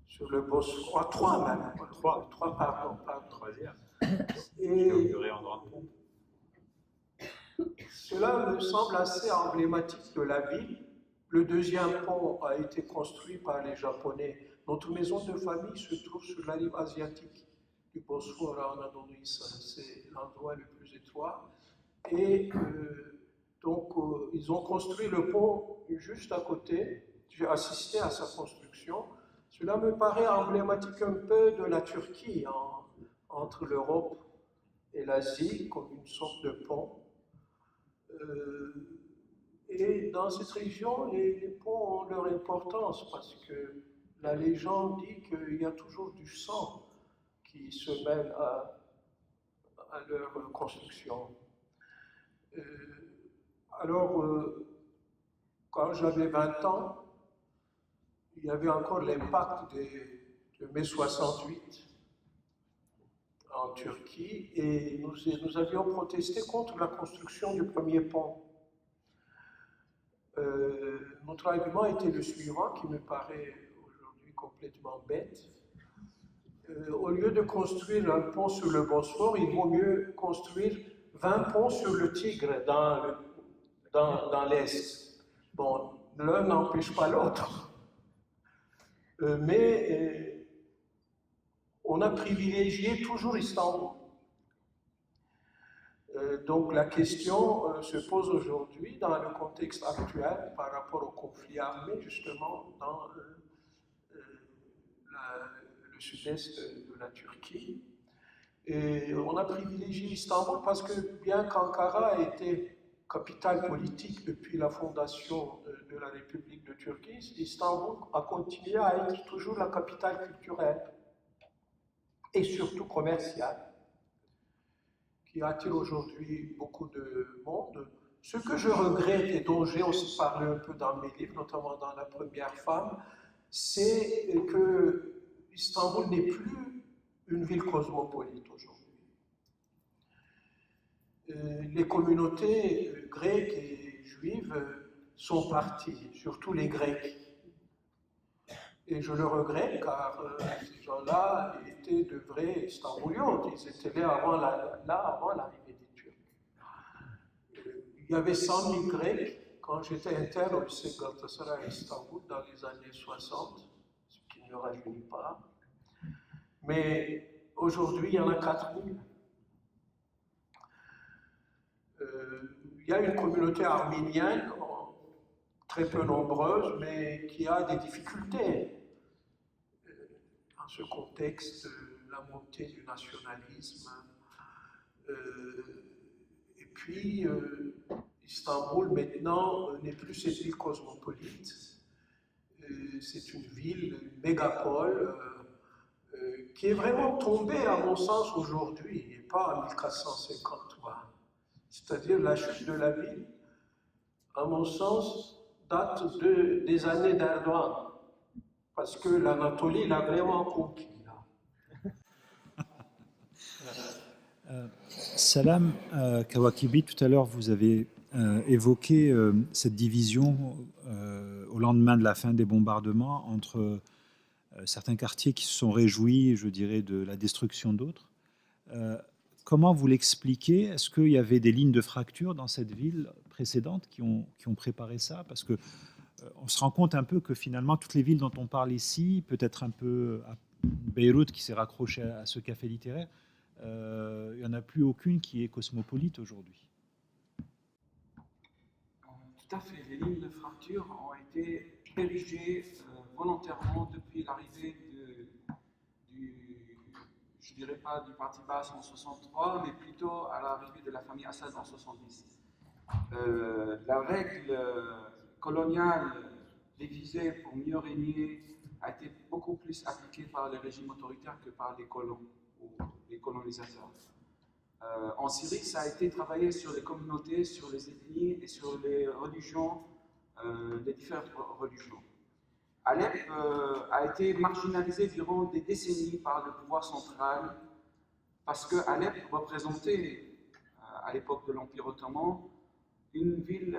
sur le Bosphore, 3 même, 3 pardon. Troisième. Et Inauguré en grande pompe. cela me semble assez emblématique de la ville. Le 2e pont a été construit par les Japonais. Notre maison de famille se trouve sur la rive asiatique du Bosphore en Anatolie. C'est l'endroit le plus étroit. Et donc, ils ont construit le pont juste à côté. J'ai assisté à sa construction. Cela me paraît emblématique un peu de la Turquie, entre l'Europe et l'Asie, comme une sorte de pont. Et dans cette région, les ponts ont leur importance parce que la légende dit qu'il y a toujours du sang qui se mêle à leur construction. Alors, quand j'avais 20 ans, il y avait encore l'impact de mai 68 en Turquie et nous avions protesté contre la construction du premier pont. Notre argument était le suivant, qui me paraît aujourd'hui complètement bête. Au lieu de construire un pont sur le Bosphore, il vaut mieux construire 20 ponts sur le Tigre dans l'Est. Bon, l'un n'empêche pas l'autre. Mais on a privilégié toujours Istanbul. Donc la question se pose aujourd'hui dans le contexte actuel par rapport au conflit armé, justement dans le le sud-est de la Turquie. Et on a privilégié Istanbul parce que bien qu'Ankara était capitale politique depuis la fondation de la République de Turquie, Istanbul a continué à être toujours la capitale culturelle et surtout commerciale, qui attire aujourd'hui beaucoup de monde. Ce que je regrette et dont j'ai aussi parlé un peu dans mes livres, notamment dans La Première Femme, c'est que Istanbul n'est plus une ville cosmopolite aujourd'hui. Les communautés grecques et juives sont parties, surtout les Grecs. Et je le regrette car ces gens-là étaient de vrais Istanbuliotes. Ils étaient là avant l'arrivée des Turcs. Il y avait 100 000 Grecs quand j'étais interne au lycée Galatasaray à Istanbul dans les années 60, ce qui ne me rajeunit pas. Mais aujourd'hui, il y en a 4 000. Il y a une communauté arménienne, très peu nombreuse, mais qui a des difficultés dans ce contexte, la montée du nationalisme. Et puis, Istanbul, maintenant, n'est plus cette ville cosmopolite. C'est une ville, une mégapole, qui est vraiment tombée, à mon sens, aujourd'hui, et pas en 1453. C'est-à-dire la chute de la ville, à mon sens, date des années d'Erdogan, parce que l'Anatolie l'a vraiment conquis. Salam Kawakibi, tout à l'heure vous avez évoqué cette division au lendemain de la fin des bombardements entre certains quartiers qui se sont réjouis, je dirais, de la destruction d'autres. Comment vous l'expliquez? Est-ce qu'il y avait des lignes de fracture dans cette ville précédente qui ont préparé ça? Parce que on se rend compte un peu que finalement toutes les villes dont on parle ici, peut-être un peu à Beyrouth qui s'est raccroché à ce café littéraire, il n'y en a plus aucune qui est cosmopolite aujourd'hui. Tout à fait. Les lignes de fracture ont été érigées volontairement depuis l'arrivée je ne dirais pas du parti Baas en 63, mais plutôt à l'arrivée de la famille Assad en 70. La règle coloniale divisée pour mieux régner a été beaucoup plus appliquée par les régimes autoritaires que par les colons ou les colonisateurs. En Syrie, ça a été travaillé sur les communautés, sur les ethnies et sur les religions, les différentes religions. Alep a été marginalisé durant des décennies par le pouvoir central parce que Alep représentait, à l'époque de l'Empire ottoman, une ville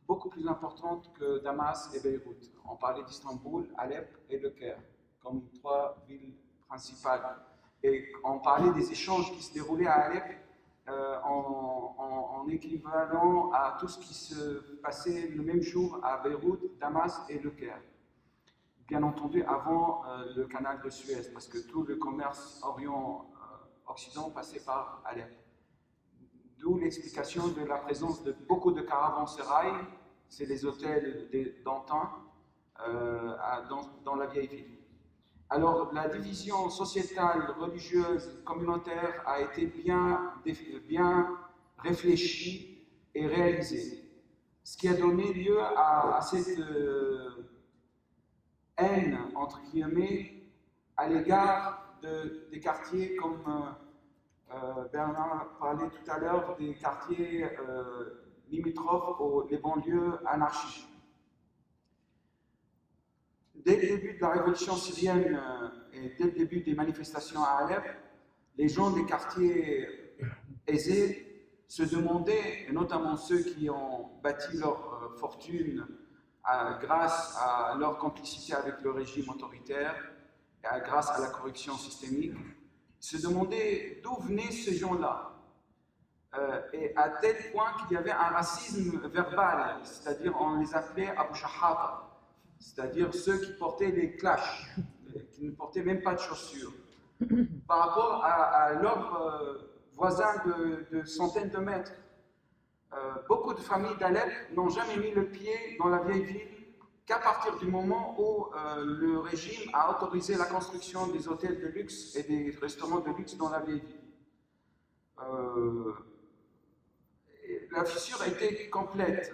beaucoup plus importante que Damas et Beyrouth. On parlait d'Istanbul, Alep et Le Caire comme 3 villes principales. Et on parlait des échanges qui se déroulaient à Alep en équivalent à tout ce qui se passait le même jour à Beyrouth, Damas et Le Caire. Bien entendu, avant le canal de Suez, parce que tout le commerce Orient-Occident passait par Alep. D'où l'explication de la présence de beaucoup de caravansérails, c'est les hôtels d'antan dans la vieille ville. Alors, la division sociétale, religieuse, communautaire a été bien réfléchie et réalisée. Ce qui a donné lieu à cette haine, entre guillemets, à l'égard des quartiers comme Bernard parlait tout à l'heure, des quartiers limitrophes les banlieues anarchiques. Dès le début de la révolution syrienne et dès le début des manifestations à Alep, les gens des quartiers aisés se demandaient, et notamment ceux qui ont bâti leur fortune grâce à leur complicité avec le régime autoritaire, et grâce à la corruption systémique, se demandaient d'où venaient ces gens-là. Et à tel point qu'il y avait un racisme verbal, c'est-à-dire on les appelait Abu Shahata, c'est-à-dire ceux qui portaient des clashs, qui ne portaient même pas de chaussures, par rapport à leurs voisins de centaines de mètres. Beaucoup de familles d'Alep n'ont jamais mis le pied dans la vieille ville qu'à partir du moment où le régime a autorisé la construction des hôtels de luxe et des restaurants de luxe dans la vieille ville. La fissure a été complète.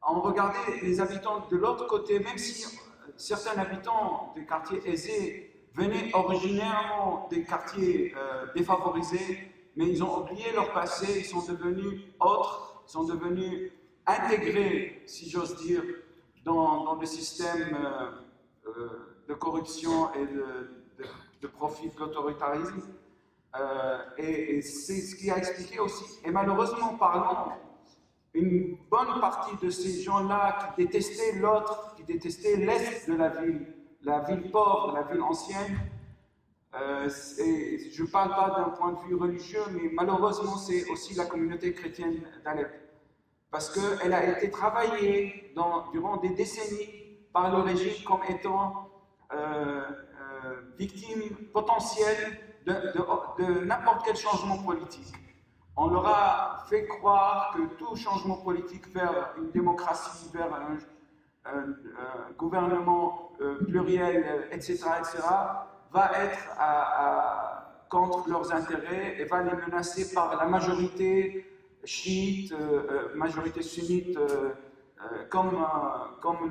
On regardait les habitants de l'autre côté, même si certains habitants des quartiers aisés venaient originairement des quartiers défavorisés, mais ils ont oublié leur passé, ils sont devenus autres, ils sont devenus intégrés, si j'ose dire, dans le système de corruption et de profit de l'autoritarisme. Et c'est ce qui a expliqué aussi, et malheureusement parlant, une bonne partie de ces gens-là qui détestaient l'autre, qui détestaient l'est de la ville pauvre, la ville ancienne, je ne parle pas d'un point de vue religieux, mais malheureusement c'est aussi la communauté chrétienne d'Alep. Parce qu'elle a été travaillée durant des décennies par le régime comme étant victime potentielle de n'importe quel changement politique. On leur a fait croire que tout changement politique vers une démocratie, vers un gouvernement pluriel, etc., va être contre leurs intérêts et va les menacer par la majorité chiite, majorité sunnite, comme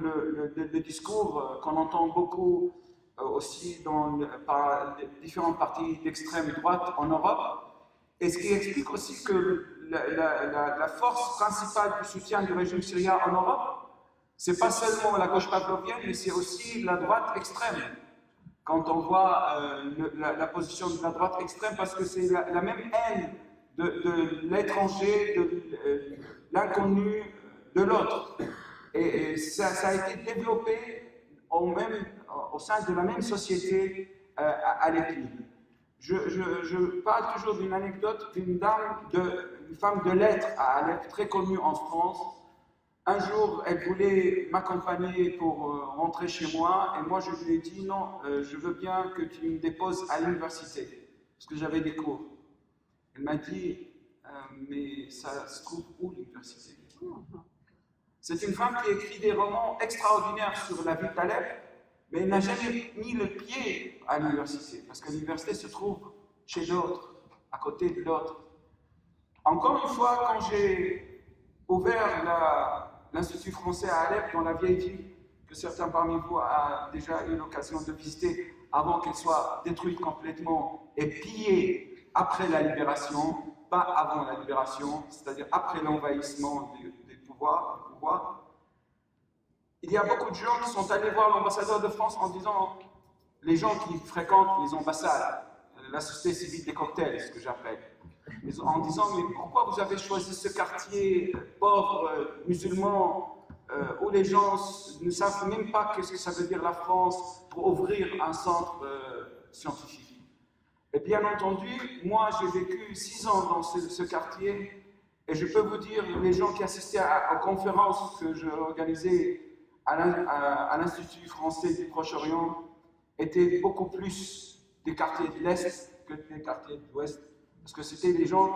le discours qu'on entend beaucoup aussi par différents partis d'extrême droite en Europe. Et ce qui explique aussi que la force principale du soutien du régime syrien en Europe, ce n'est pas seulement la gauche pavlovienne, mais c'est aussi la droite extrême. Quand on voit la position de la droite extrême, parce que c'est la même haine de l'étranger, de l'inconnu, de l'autre. Et ça a été développé au sein de la même société à l'Alep. Je parle toujours d'une anecdote d'une femme de lettres à Alep, très connue en France. Un jour, elle voulait m'accompagner pour rentrer chez moi, et moi je lui ai dit non, je veux bien que tu me déposes à l'université, parce que j'avais des cours. Elle m'a dit, mais ça se trouve où l'université? C'est une femme qui écrit des romans extraordinaires sur la ville d'Alep, mais elle n'a jamais mis le pied à l'université, parce que l'université se trouve chez l'autre, à côté de l'autre. Encore une fois, quand j'ai ouvert l'Institut français à Alep, dans la vieille ville, que certains parmi vous ont déjà eu l'occasion de visiter avant qu'elle soit détruite complètement et pillée après la libération, pas avant la libération, c'est-à-dire après l'envahissement du pouvoir. Il y a beaucoup de gens qui sont allés voir l'ambassadeur de France en disant, les gens qui fréquentent les ambassades, la société civile des cocktails, ce que j'appelle, en disant, mais pourquoi vous avez choisi ce quartier pauvre, musulman, où les gens ne savent même pas ce que ça veut dire la France pour ouvrir un centre scientifique? Et bien entendu, moi j'ai vécu 6 ans dans ce quartier, et je peux vous dire, les gens qui assistaient aux conférences que je organisais à l'Institut français du Proche-Orient étaient beaucoup plus des quartiers de l'Est que des quartiers de l'Ouest, parce que c'était des gens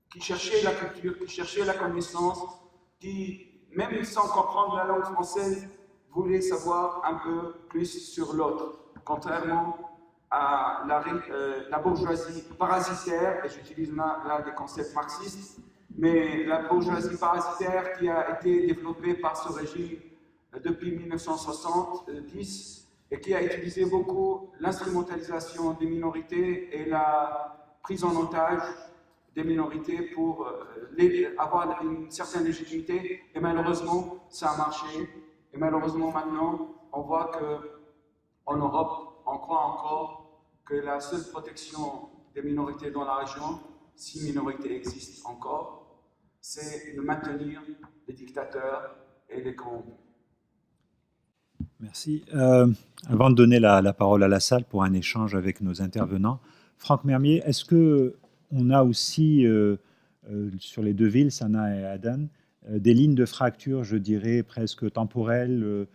qui cherchaient la culture, qui cherchaient la connaissance, qui, même sans comprendre la langue française, voulaient savoir un peu plus sur l'autre, contrairement à la bourgeoisie parasitaire, et j'utilise là des concepts marxistes, mais la bourgeoisie parasitaire qui a été développée par ce régime depuis 1970 et qui a utilisé beaucoup l'instrumentalisation des minorités et la prise en otage des minorités pour avoir une certaine légitimité. Et malheureusement, ça a marché. Et malheureusement, maintenant, on voit qu'en Europe, on croit encore que la seule protection des minorités dans la région, si minorités existent encore, c'est de maintenir les dictateurs et les corrompus. Merci. Avant de donner la parole à la salle pour un échange avec nos intervenants, Franck Mermier, est-ce qu'on a aussi, sur les deux villes, Sanaa et Aden, des lignes de fracture, je dirais, presque temporelles,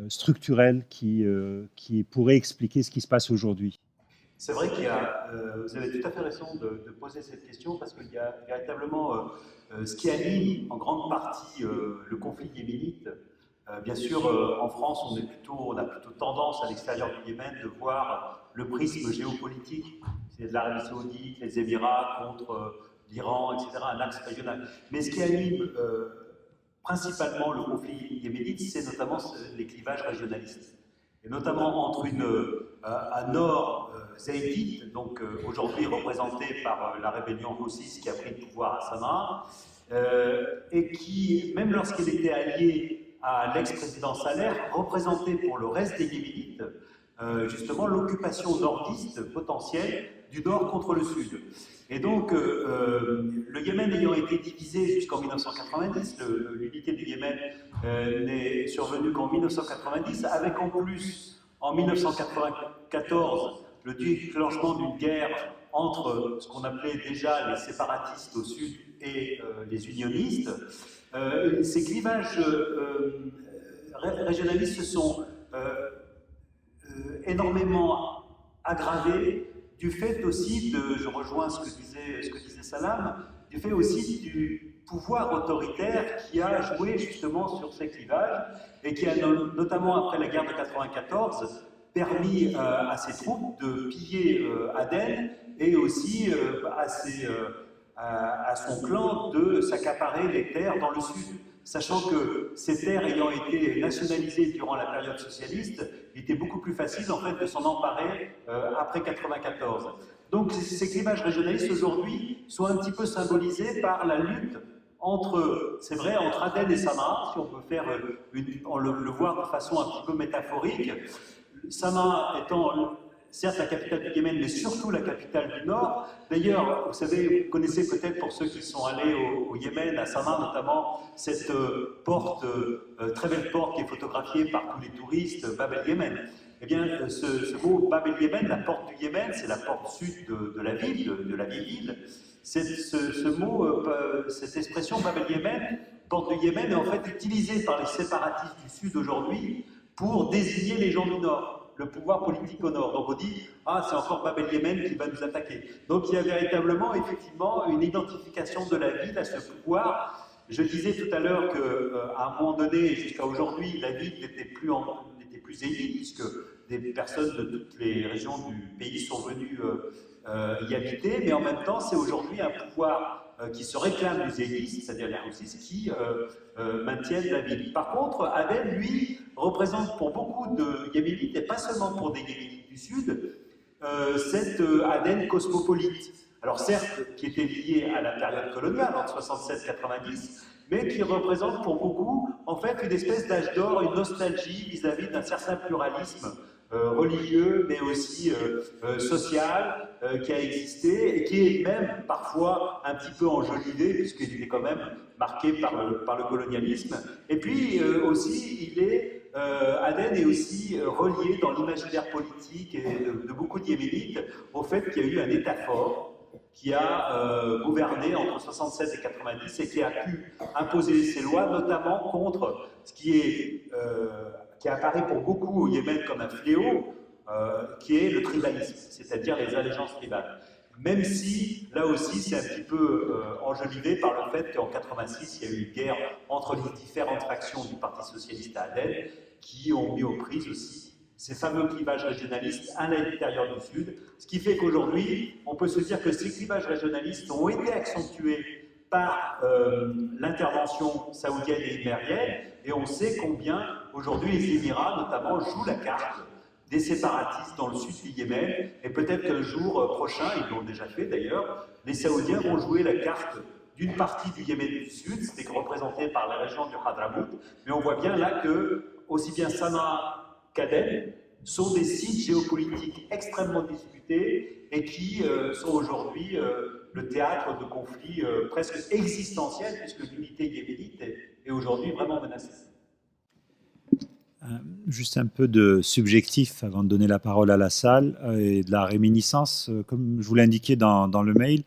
structurelles, qui pourraient expliquer ce qui se passe aujourd'hui? C'est vrai vous avez tout à fait raison de poser cette question, parce qu'il y a véritablement ce qui anime en grande partie le conflit yéménite, Bien sûr, en France, on a plutôt tendance à l'extérieur du Yémen de voir le prisme géopolitique, c'est l'Arabie Saoudite, les Émirats contre l'Iran, etc., un axe régional. Mais ce qui anime principalement le conflit yéménite, c'est notamment les clivages régionalistes. Et notamment entre un nord zaïdite, donc aujourd'hui représenté par la rébellion houthiste qui a pris le pouvoir à Sanaa, et qui, même lorsqu'il était allié à l'ex-président Saleh, représentait pour le reste des Yéménites justement l'occupation nordiste potentielle du nord contre le sud. Et donc, le Yémen ayant été divisé jusqu'en 1990, l'unité du Yémen n'est survenue qu'en 1990, avec en plus, en 1994, le déclenchement d'une guerre entre ce qu'on appelait déjà les séparatistes au sud et les unionistes. Ces clivages régionalistes se sont énormément aggravés du fait aussi je rejoins ce que disait Salam, du fait aussi du pouvoir autoritaire qui a joué justement sur ces clivages et qui a notamment après la guerre de 1994 permis à ses troupes de piller Aden et aussi à son clan de s'accaparer les terres dans le sud. Sachant que ces terres ayant été nationalisées durant la période socialiste, il était beaucoup plus facile en fait de s'en emparer après 1994. Donc ces clivages régionalistes aujourd'hui sont un petit peu symbolisés par la lutte entre, c'est vrai, entre Aden et Sanaa, si on peut faire le voir de façon un petit peu métaphorique. Sanaa étant certes la capitale du Yémen, mais surtout la capitale du Nord. D'ailleurs, vous savez, vous connaissez peut-être pour ceux qui sont allés au Yémen, à Sanaa notamment, cette porte, très belle porte qui est photographiée par tous les touristes, Bab el-Yémen. Eh bien, ce mot Bab el-Yémen, la porte du Yémen, c'est la porte sud de la ville, de la vieille ville. Ce mot, cette expression Bab el-Yémen, porte du Yémen, est en fait utilisée par les séparatistes du sud aujourd'hui pour désigner les gens du Nord, le pouvoir politique au nord. Donc on dit, ah, c'est encore Bab el-Yémen qui va nous attaquer. Donc il y a véritablement, effectivement, une identification de la ville à ce pouvoir. Je disais tout à l'heure qu'à un moment donné, jusqu'à aujourd'hui, la ville n'était plus élite, puisque des personnes de toutes les régions du pays sont venues y habiter, mais en même temps, c'est aujourd'hui un pouvoir qui se réclament des élites, c'est-à-dire les Houthis, qui maintiennent la ville. Par contre, Aden, lui, représente pour beaucoup de Yéménites, et pas seulement pour des Yéménites du Sud, cette Aden cosmopolite. Alors certes, qui était liée à la période coloniale, entre 67 et 90, mais qui représente pour beaucoup, en fait, une espèce d'âge d'or, une nostalgie vis-à-vis d'un certain pluralisme religieux, mais aussi social, qui a existé et qui est même parfois un petit peu enjolivé, puisqu'il était quand même marqué par le colonialisme. Et puis aussi, Aden est aussi relié dans l'imaginaire politique et de beaucoup de Yéménites au fait qu'il y a eu un État fort qui a gouverné entre 67 et 90 et qui a pu imposer ses lois, notamment contre ce qui apparaît pour beaucoup au Yémen comme un fléau, qui est le tribalisme, c'est-à-dire les allégeances tribales. Même si, là aussi, c'est un petit peu enjolivé par le fait qu'en 86, il y a eu une guerre entre les différentes factions du Parti socialiste à Aden, qui ont mis aux prises aussi ces fameux clivages régionalistes à l'intérieur du Sud, ce qui fait qu'aujourd'hui, on peut se dire que ces clivages régionalistes ont été accentués par l'intervention saoudienne et émirienne, et on sait combien aujourd'hui les Émirats, notamment, jouent la carte des séparatistes dans le sud du Yémen, et peut-être qu'un jour prochain, ils l'ont déjà fait d'ailleurs, les Saoudiens vont jouer la carte d'une partie du Yémen du Sud, c'était représenté par la région du Hadramout, mais on voit bien là que, aussi bien Sanaa qu'Aden sont des sites géopolitiques extrêmement disputés et qui sont aujourd'hui le théâtre de conflits presque existentiels, puisque l'unité yéménite est aujourd'hui vraiment menacée. Juste un peu de subjectif avant de donner la parole à la salle et de la réminiscence. Comme je vous l'indiquais dans le mail,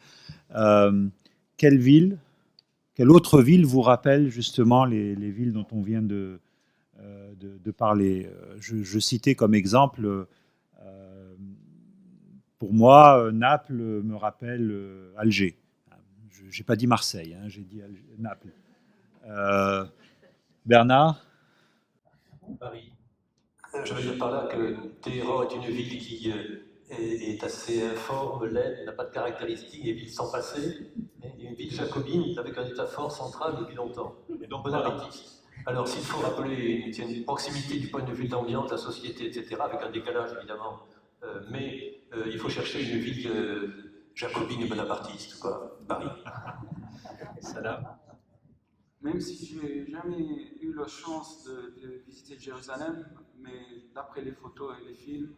quelle autre ville vous rappelle justement les villes dont on vient de parler? Je citais comme exemple, pour moi, Naples me rappelle Alger. Je n'ai pas dit Marseille, hein, j'ai dit Naples. Bernard? Paris. Je veux dire par là que Téhéran est une ville qui est assez informe, laide, n'a pas de caractéristiques, des villes sans passé, et une ville jacobine avec un état fort central depuis longtemps, et donc bonapartiste. Alors s'il faut rappeler une proximité du point de vue de l'ambiance, de la société, etc., avec un décalage évidemment, mais il faut chercher une ville jacobine et bonapartiste, quoi, Paris. Salah. Même si j'ai jamais eu la chance de visiter Jérusalem, mais d'après les photos et les films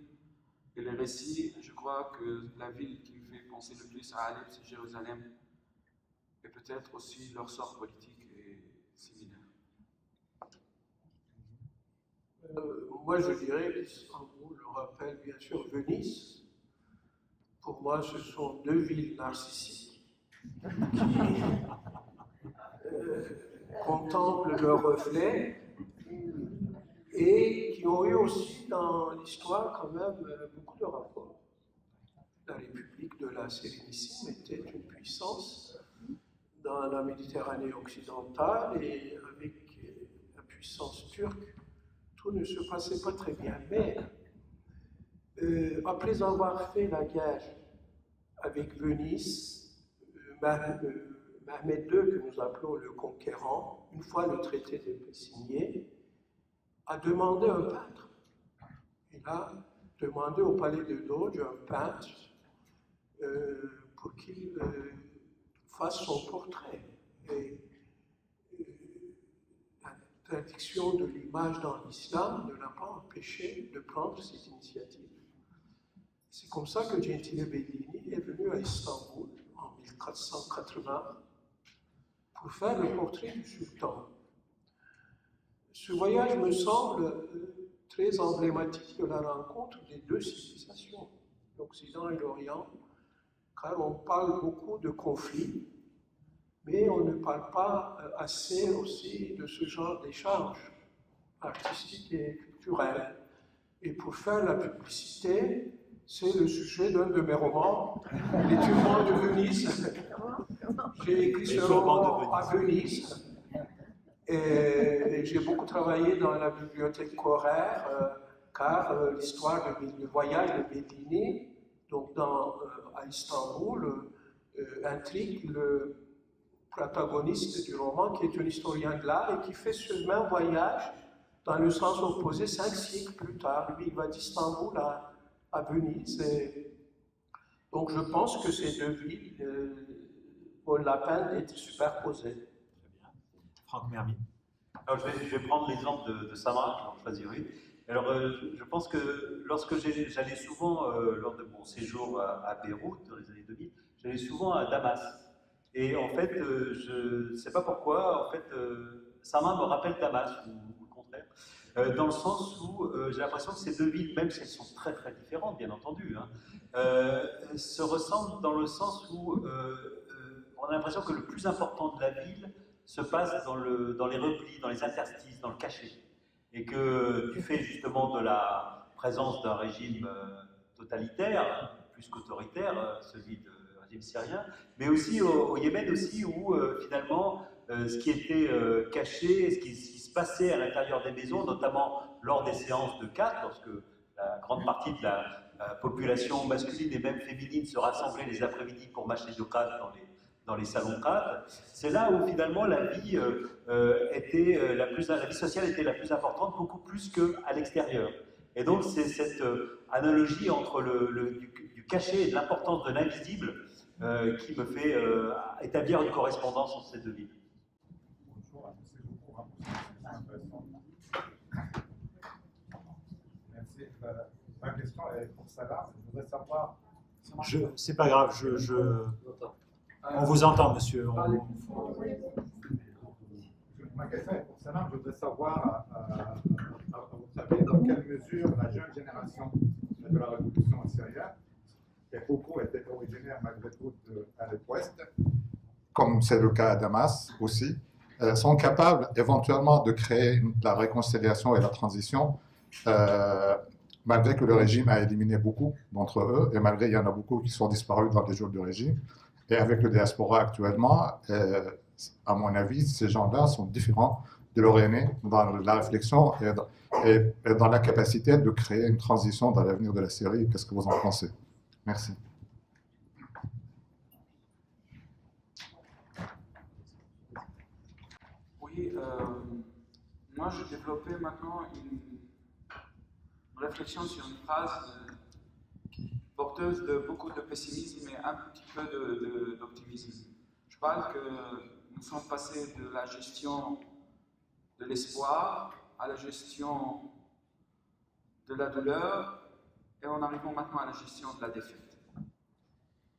et les récits, je crois que la ville qui me fait penser le plus à Alep, c'est Jérusalem. Et peut-être aussi leur sort politique est similaire. Moi, je dirais qu'Istanbul rappelle bien sûr Venise. Pour moi, ce sont deux villes narcissiques qui contemplent leur reflet et qui ont eu aussi dans l'histoire quand même beaucoup de rapports. La République de la Sérénissime était une puissance dans la Méditerranée occidentale et avec la puissance turque, tout ne se passait pas très bien. Mais après avoir fait la guerre avec Venise, Mohamed II, que nous appelons le conquérant, une fois le traité de paix signé, a demandé un peintre. Il a demandé au palais de Doge un peintre pour qu'il fasse son portrait. Et l'interdiction de l'image dans l'islam ne l'a pas empêché de prendre cette initiative. C'est comme ça que Gentile Bellini est venu à Istanbul en 1480 pour faire le portrait du sultan. Ce voyage me semble très emblématique de la rencontre des deux civilisations, l'Occident et l'Orient, car on parle beaucoup de conflits, mais on ne parle pas assez aussi de ce genre d'échanges artistiques et culturels. Et pour faire la publicité, c'est le sujet d'un de mes romans, Les Turbans de Venise. J'ai écrit ce roman à Venise. Et j'ai beaucoup travaillé dans la bibliothèque Correr, car l'histoire du voyage de Bellini, donc à Istanbul, intrigue le protagoniste du roman, qui est un historien de l'art et qui fait ce même voyage dans le sens opposé 5 siècles plus tard. Lui, il va d'Istanbul à Venise. Et donc je pense que ces deux villes vaut la peine d'être superposées. Franck Mermy. Alors, je vais prendre l'exemple de Samara, j'en choisis une. Alors, je pense que lorsque j'allais souvent, lors de mon séjour à Beyrouth, dans les années 2000, j'allais souvent à Damas. Et en fait, je ne sais pas pourquoi, en fait, Samara me rappelle Damas, ou le contraire, dans le sens où j'ai l'impression que ces deux villes, même si elles sont très très différentes, bien entendu, se ressemblent dans le sens où on a l'impression que le plus important de la ville se passe dans les replis, dans les interstices, dans le cachet. Et que du fait justement de la présence d'un régime totalitaire, plus qu'autoritaire, celui du régime syrien, mais aussi au Yémen aussi, où finalement ce qui était caché, ce qui se passait à l'intérieur des maisons, notamment lors des séances de cartes, lorsque la grande partie de la population masculine et même féminine se rassemblait les après-midi pour matcher de cartes dans les salons crades, c'est là où finalement la vie la vie sociale était la plus importante, beaucoup plus qu'à l'extérieur. Et donc c'est cette analogie entre du cachet et de l'importance de l'invisible qui me fait établir une correspondance entre ces deux villes. Bonjour, merci beaucoup. Merci. Ma question est pour Salah. Je voudrais savoir. C'est pas grave, on vous entend, monsieur. Ma question est pour Salah. Je voudrais savoir, à votre avis, dans quelle mesure la jeune génération de la révolution syrienne, qui a beaucoup été originaire malgré tout à l'Ouest, comme c'est le cas à Damas aussi, sont capables éventuellement de créer la réconciliation et la transition, malgré que le régime a éliminé beaucoup d'entre eux, et malgré qu'il y en a beaucoup qui sont disparus dans les jours du régime. Et avec le diaspora actuellement, à mon avis, ces gens-là sont différents de leur aîné dans la réflexion et et dans la capacité de créer une transition dans l'avenir de la Syrie. Qu'est-ce que vous en pensez? Merci. Oui, moi je développais maintenant une réflexion sur une phrase porteuse de beaucoup de pessimisme et un petit peu d'optimisme. Je parle que nous sommes passés de la gestion de l'espoir à la gestion de la douleur et en arrivant maintenant à la gestion de la défaite.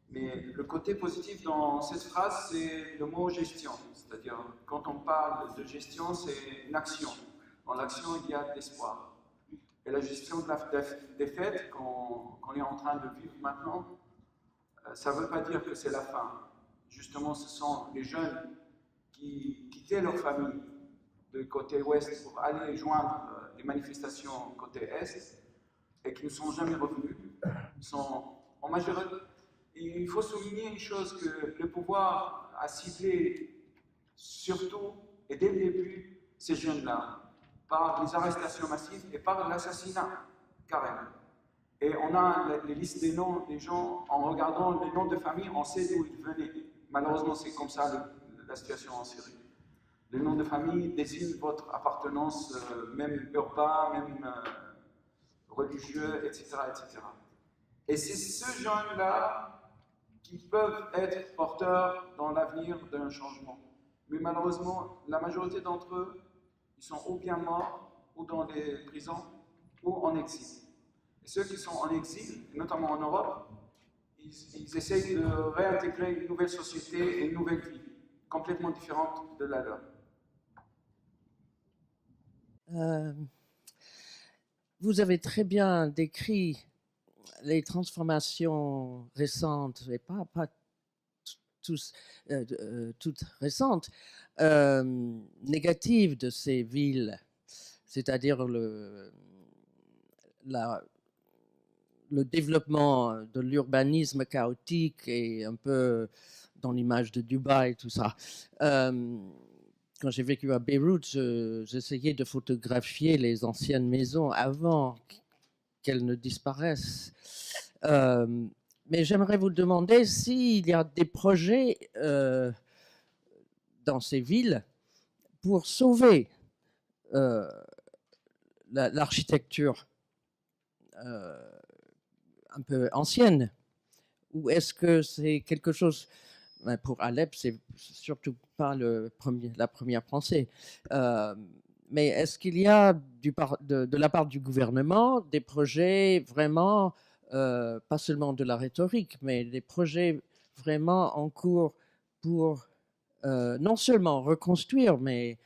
Mais le côté positif dans cette phrase, c'est le mot gestion. C'est-à-dire, quand on parle de gestion, c'est une action. Dans l'action, il y a de l'espoir. Et la gestion de la défaite qu'on est en train de vivre maintenant, ça ne veut pas dire que c'est la fin. Justement, ce sont les jeunes qui quittaient leur famille de côté ouest pour aller joindre les manifestations côté est et qui ne sont jamais revenus. Ils sont en majorité. Et il faut souligner une chose, que le pouvoir a ciblé surtout et dès le début ces jeunes-là par les arrestations massives et par l'assassinat carrément. Et on a les listes des noms des gens, en regardant les noms de famille, on sait d'où ils venaient. Malheureusement, c'est comme ça la situation en Syrie. Les noms de famille désignent votre appartenance, même urbain, même religieux, etc., etc. Et c'est ces jeunes-là qui peuvent être porteurs dans l'avenir d'un changement. Mais malheureusement, la majorité d'entre eux, ils sont ou bien morts, ou dans les prisons, ou en exil. Et ceux qui sont en exil, notamment en Europe, ils essayent de réintégrer une nouvelle société et une nouvelle vie, complètement différente de la leur. Vous avez très bien décrit les transformations récentes, et pas toutes récentes, négatives de ces villes, c'est-à-dire le développement de l'urbanisme chaotique et un peu dans l'image de Dubaï, tout ça. Quand j'ai vécu à Beyrouth, j'essayais de photographier les anciennes maisons avant qu'elles ne disparaissent. Mais j'aimerais vous demander s'il y a des projets dans ces villes pour sauver l'architecture un peu ancienne, ou est-ce que c'est quelque chose, pour Alep, c'est surtout pas la première pensée, mais est-ce qu'il y a de la part du gouvernement des projets vraiment, pas seulement de la rhétorique, mais des projets vraiment en cours pour non seulement reconstruire, mais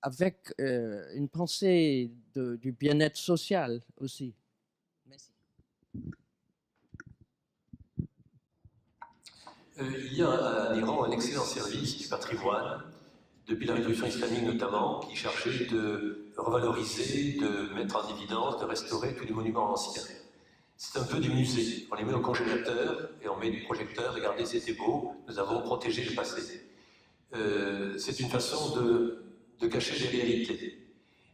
avec une pensée du bien-être social aussi? Merci. Il y a en Iran un excellent service du patrimoine, depuis la révolution islamique notamment, qui cherchait de revaloriser, de mettre en évidence, de restaurer tous les monuments anciens. C'est un peu du musée. On les met au congélateur et on met du projecteur. Regardez, c'était beau, nous avons protégé le passé. C'est une façon de cacher les réalités.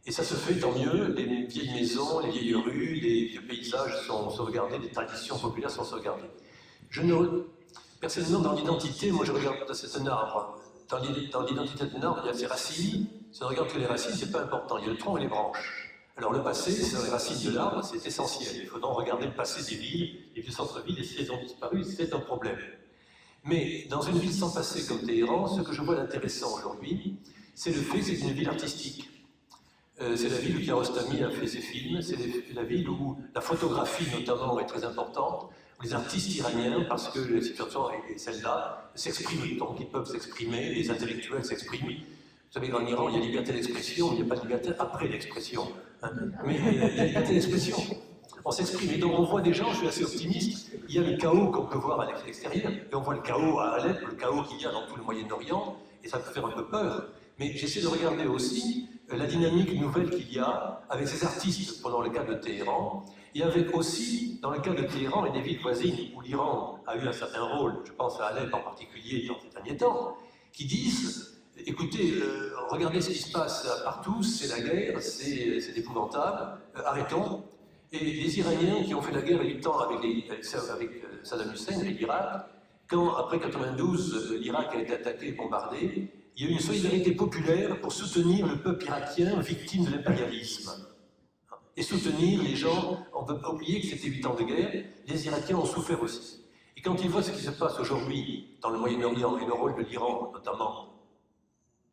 Et ça se fait tant mieux, les vieilles maisons, les vieilles rues, les vieux paysages sont sauvegardés, les traditions populaires sont sauvegardées. Personnellement, dans l'identité, moi je regarde, c'est un arbre. Dans l'identité d'un arbre, il y a ses racines. Si on regarde que les racines, c'est pas important. Il y a le tronc et les branches. Alors le passé, c'est les racines de l'arbre, c'est essentiel. Il faut donc regarder le passé des villes, les vieux centres-villes, et si elles ont disparu, c'est un problème. Mais dans une ville sans passé comme Téhéran, ce que je vois d'intéressant aujourd'hui, c'est le fait que c'est une ville artistique. C'est la ville où Kiarostami a fait ses films, c'est la ville où la photographie notamment est très importante, où les artistes iraniens, parce que la situation est celle-là, s'expriment, donc ils peuvent s'exprimer, les intellectuels s'expriment. Vous savez, en Iran, il y a liberté d'expression, il n'y a pas de liberté après l'expression. Hein. Mais il y a liberté d'expression. On s'exprime, et donc on voit des gens, je suis assez optimiste, il y a le chaos qu'on peut voir à l'extérieur, et on voit le chaos à Alep, le chaos qu'il y a dans tout le Moyen-Orient, et ça peut faire un peu peur. Mais j'essaie de regarder aussi la dynamique nouvelle qu'il y a avec ces artistes, pendant le cas de Téhéran, et avec aussi, dans le cas de Téhéran et des villes voisines où l'Iran a eu un certain rôle, je pense à Alep en particulier dans ces derniers temps, qui disent, écoutez, regardez ce qui se passe partout, c'est la guerre, c'est épouvantable, arrêtons. Et les Iraniens qui ont fait la guerre 8 ans avec Saddam Hussein et l'Irak, quand après 92, l'Irak a été attaqué et bombardé, il y a eu une solidarité populaire pour soutenir le peuple irakien victime de l'impérialisme. Et soutenir les gens, on ne peut pas oublier que c'était 8 ans de guerre, les Irakiens ont souffert aussi. Et quand ils voient ce qui se passe aujourd'hui dans le Moyen-Orient et le rôle de l'Iran, notamment,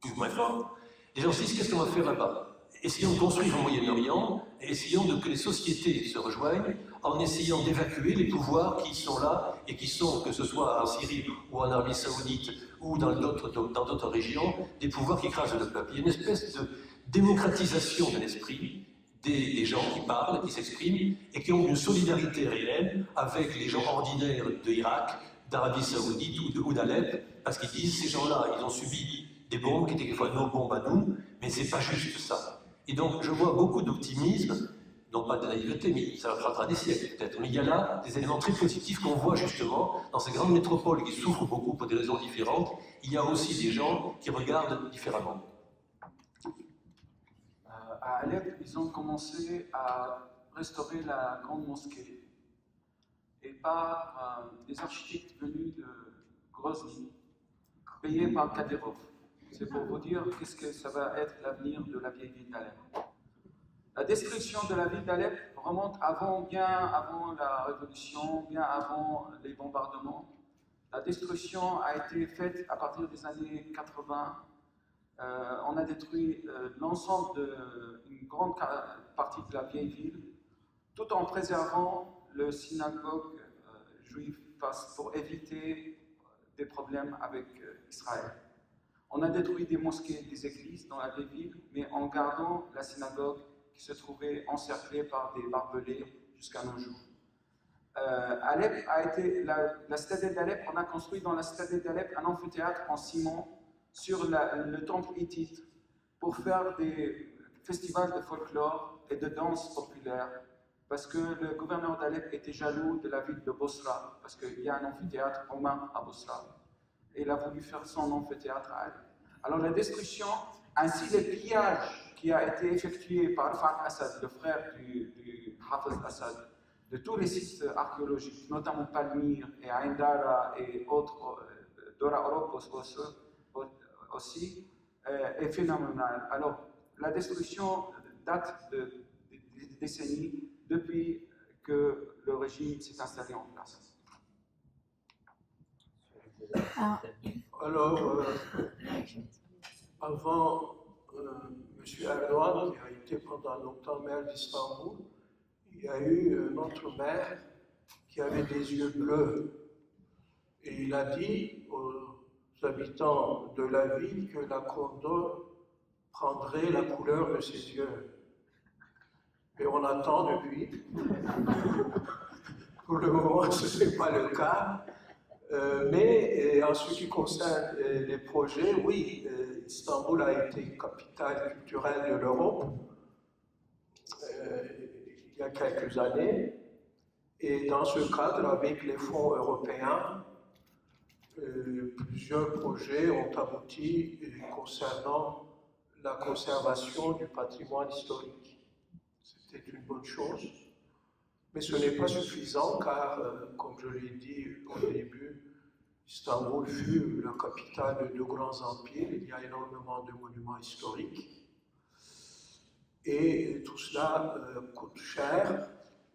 plus ou moins fort, les gens se disent qu'est-ce qu'on va faire là-bas? Essayons de construire au Moyen-Orient, et essayons que les sociétés se rejoignent en essayant d'évacuer les pouvoirs qui sont là et qui sont, que ce soit en Syrie ou en Arabie Saoudite ou dans d'autres régions, des pouvoirs qui écrasent le peuple. Il y a une espèce de démocratisation de l'esprit des gens qui parlent, qui s'expriment et qui ont une solidarité réelle avec les gens ordinaires de l'Irak, d'Arabie Saoudite ou d'Alep, parce qu'ils disent ces gens-là, ils ont subi des bombes qui étaient quelquefois nos bombes à nous, mais c'est pas juste ça. Et donc je vois beaucoup d'optimisme, non pas de naïveté, mais ça prendra des siècles peut-être. Mais il y a là des éléments très positifs qu'on voit justement dans ces grandes métropoles qui souffrent beaucoup pour des raisons différentes. Il y a aussi des gens qui regardent différemment. À Alep, ils ont commencé à restaurer la grande mosquée. Et par des architectes venus de Grozny, payés par Kadyrov. C'est pour vous dire qu'est-ce que ça va être l'avenir de la vieille ville d'Alep. La destruction de la ville d'Alep remonte bien avant la révolution, bien avant les bombardements. La destruction a été faite à partir des années 80. On a détruit l'ensemble d'une grande partie de la vieille ville, tout en préservant le synagogue juif pour éviter des problèmes avec Israël. On a détruit des mosquées, des églises dans la vieille ville, mais en gardant la synagogue qui se trouvait encerclée par des barbelés jusqu'à nos jours. Alep a été, la citadelle d'Alep, on a construit dans la citadelle d'Alep un amphithéâtre en ciment sur le temple hittite pour faire des festivals de folklore et de danse populaire, parce que le gouverneur d'Alep était jaloux de la ville de Bosra, parce qu'il y a un amphithéâtre romain à Bosra. Et il a voulu faire son amphithéâtre à Alep. Alors la destruction, ainsi le pillage qui a été effectué par Fahd Assad, le frère du Hafez Assad, de tous les sites archéologiques, notamment Palmyre et Ain Dara et autres, Dora Oropos aussi, est phénoménale. Alors la destruction date de décennies depuis que le régime s'est installé en place. Alors, avant M. Erdogan, qui a été pendant longtemps maire d'Istanbul, il y a eu un autre maire qui avait des yeux bleus. Et il a dit aux habitants de la ville que la Condor prendrait la couleur de ses yeux. Et on attend depuis. Pour le moment, ce n'est pas le cas. Mais en ce qui concerne les projets, oui, Istanbul a été capitale culturelle de l'Europe il y a quelques années. Et dans ce cadre, avec les fonds européens, plusieurs projets ont abouti concernant la conservation du patrimoine historique. C'était une bonne chose. Mais ce n'est pas suffisant car, comme je l'ai dit au début, Istanbul fut la capitale de deux grands empires, il y a énormément de monuments historiques. Et tout cela coûte cher.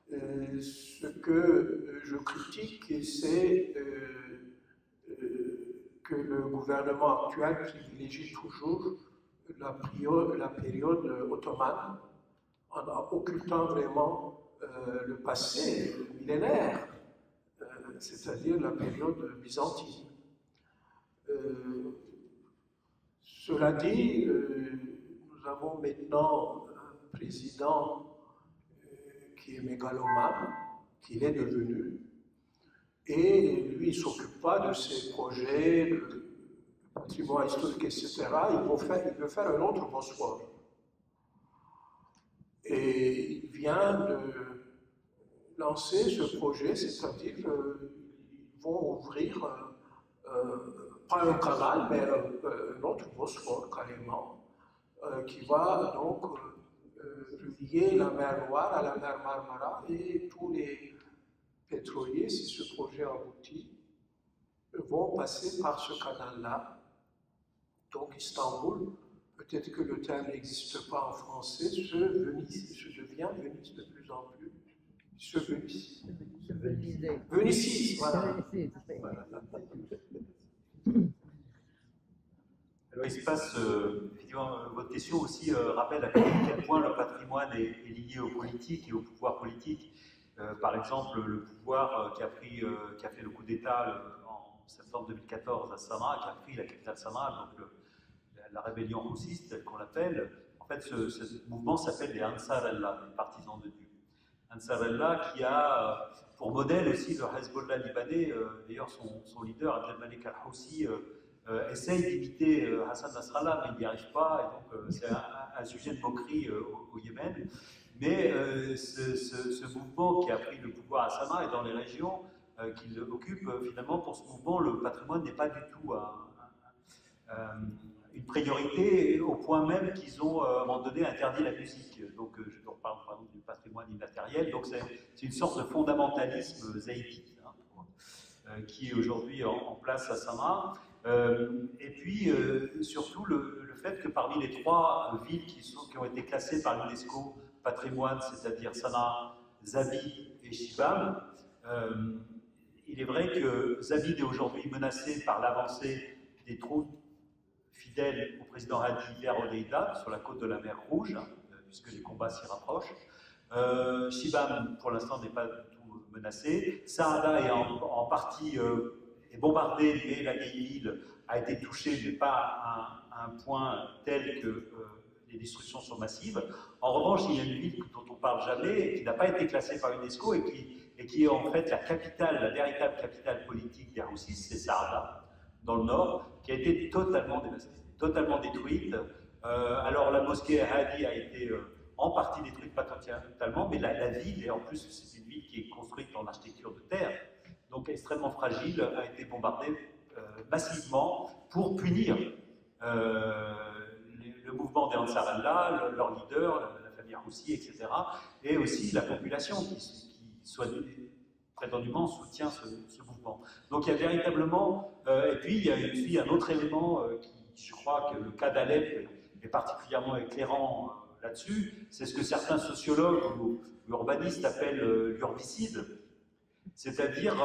Ce que je critique, c'est que le gouvernement actuel privilégie toujours la période ottomane en occultant vraiment le passé millénaire, c'est-à-dire la période byzantine. Cela dit, nous avons maintenant un président qui est mégalomane, qu'il est devenu, et lui, il ne s'occupe pas de ses projets, de patrimoine historique, etc. Il veut faire un autre Bosphore. Et il vient de lancer ce projet, c'est-à-dire qu'ils vont ouvrir pas un canal, mais un autre Bosphore carrément, qui va donc relier la mer Noire à la mer Marmara, et tous les pétroliers, si ce projet aboutit, vont passer par ce canal-là. Donc Istanbul, peut-être que le terme n'existe pas en français, se devient Venise de plus en plus. Se Venise. Venise, voilà. Alors il se passe, effectivement, votre question aussi rappelle à quel point le patrimoine est lié aux politiques et au pouvoir politique. Par exemple, le pouvoir qui a fait le coup d'État en septembre 2014 à Sanaa, qui a pris la capitale Sanaa, donc la rébellion roussiste, telle qu'on l'appelle. En fait, ce mouvement s'appelle les Ansar Allah, les partisans de Dieu. Ansar Allah qui a pour modèle aussi le Hezbollah libanais. D'ailleurs, son leader, Abdelmalek al-Houssi, essaye d'imiter Hassan Nasrallah, mais il n'y arrive pas, et donc c'est un sujet de moquerie au Yémen. Mais ce mouvement qui a pris le pouvoir à Sanaa et dans les régions qu'il occupe, finalement, pour ce mouvement, le patrimoine n'est pas du tout une priorité, au point même qu'ils ont, à un moment donné, interdit la musique. Donc, je parle par exemple du patrimoine immatériel. Donc, c'est une sorte de fondamentalisme zaïdite qui est aujourd'hui en place à Sanaa. Et puis, surtout, le fait que parmi les 3 villes qui ont été classées par l'UNESCO patrimoine, c'est-à-dire Sanaa, Zabid et Shibam, il est vrai que Zabid est aujourd'hui menacé par l'avancée des troupes fidèles au président Hadi vers Hodeïda, sur la côte de la mer Rouge, puisque les combats s'y rapprochent. Shibam, pour l'instant, n'est pas du tout menacé. Saada est en partie est bombardée, mais la vieille ville a été touchée, mais pas à un point tel que les destructions sont massives. En revanche, il y a une ville dont on ne parle jamais, et qui n'a pas été classée par l'UNESCO, et qui est en fait la capitale, la véritable capitale politique des Roussis, c'est Saada, dans le nord, qui a été totalement dévastée, totalement détruite. Alors la mosquée Hadi a été en partie détruite, pas totalement, mais la ville, et en plus c'est une ville qui est construite en architecture de terre, donc extrêmement fragile, a été bombardée massivement pour punir le mouvement des Ansar Allah, leur leader, la famille Roussi, etc., et aussi la population qui prétendument soutient ce mouvement. Donc il y a véritablement, et puis il y a aussi un autre élément qui, je crois que le cas d'Alep est particulièrement éclairant là-dessus, c'est ce que certains sociologues ou urbanistes appellent l'urbicide, c'est-à-dire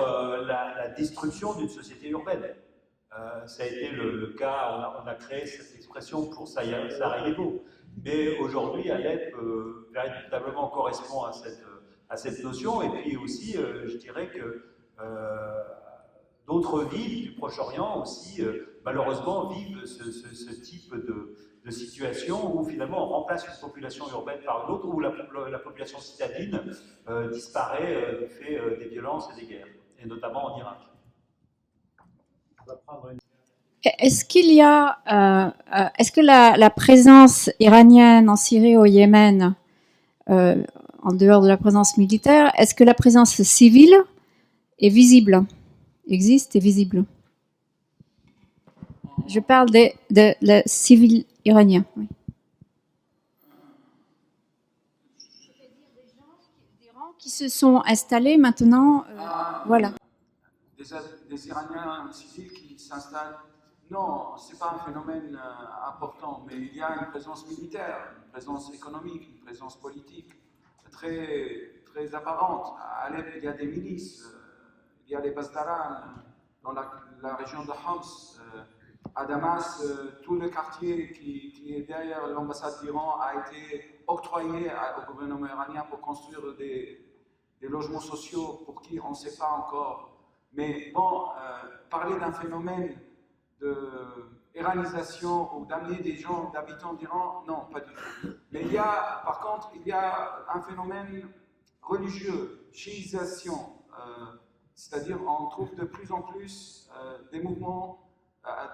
la destruction d'une société urbaine. Ça a été le cas, on a créé cette expression pour Sarajevo, mais aujourd'hui Alep véritablement correspond à cette notion, et puis aussi je dirais que d'autres villes du Proche-Orient aussi malheureusement vivent ce type de situation où finalement on remplace une population urbaine par une autre, où la population citadine disparaît du fait des violences et des guerres, et notamment en Irak. Est-ce qu'il y a, est-ce que la présence iranienne en Syrie ou au Yémen, en dehors de la présence militaire, est-ce que la présence civile est visible, existe et visible? Je parle de la civile iranien. Oui. Des gens qui se sont installés maintenant, voilà. Des Iraniens civils qui s'installent. Non, ce n'est pas un phénomène important, mais il y a une présence militaire, une présence économique, une présence politique très, très apparente. À Alep, il y a des milices, il y a les Bazdaran, dans la région de Homs. À Damas, tout le quartier qui est derrière l'ambassade d'Iran a été octroyé au gouvernement iranien pour construire des logements sociaux pour qui on ne sait pas encore. Mais bon, parler d'un phénomène de iranisation ou d'amener des gens, d'habitants d'Iran, non, pas du tout. Mais il y a, par contre, il y a un phénomène religieux, chiisation, c'est-à-dire on trouve de plus en plus des mouvements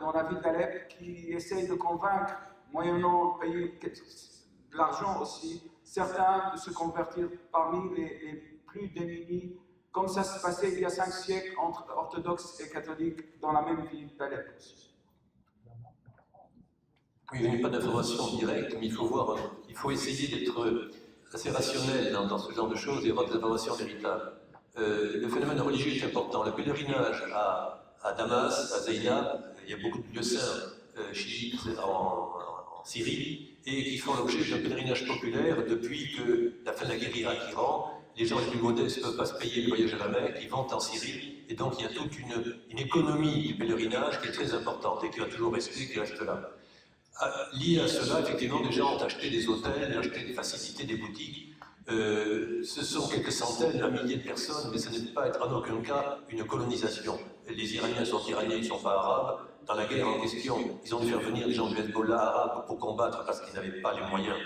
dans la ville d'Alep qui essayent de convaincre, moyennant payer de l'argent aussi, certains de se convertir parmi les plus démunis comme ça se passait il y a 5 siècles entre orthodoxes et catholiques dans la même ville d'Alep aussi. Oui, il n'y a pas d'information directe, mais il faut essayer d'être assez rationnel dans ce genre de choses et avoir des informations véritables. Le phénomène religieux est important. Le pèlerinage à Damas, à Zeynab, il y a beaucoup de lieux saints chiites en Syrie et qui font l'objet d'un pèlerinage populaire depuis que la fin de la guerre Irak-Iran. Les gens les plus modestes ne peuvent pas se payer le voyage à la Mecque, ils vont en Syrie, et donc il y a toute une économie du pèlerinage qui est très importante et qui va toujours rester, qui reste là. Lié à cela, effectivement, des gens ont acheté des hôtels, acheté des facilités, des boutiques. Ce sont quelques centaines, un millier de personnes, mais ce n'est pas être en aucun cas une colonisation. Les Iraniens sont Iraniens, ils ne sont pas arabes. Dans la guerre en question, ils ont dû faire venir des gens du Hezbollah arabes pour combattre parce qu'ils n'avaient pas les moyens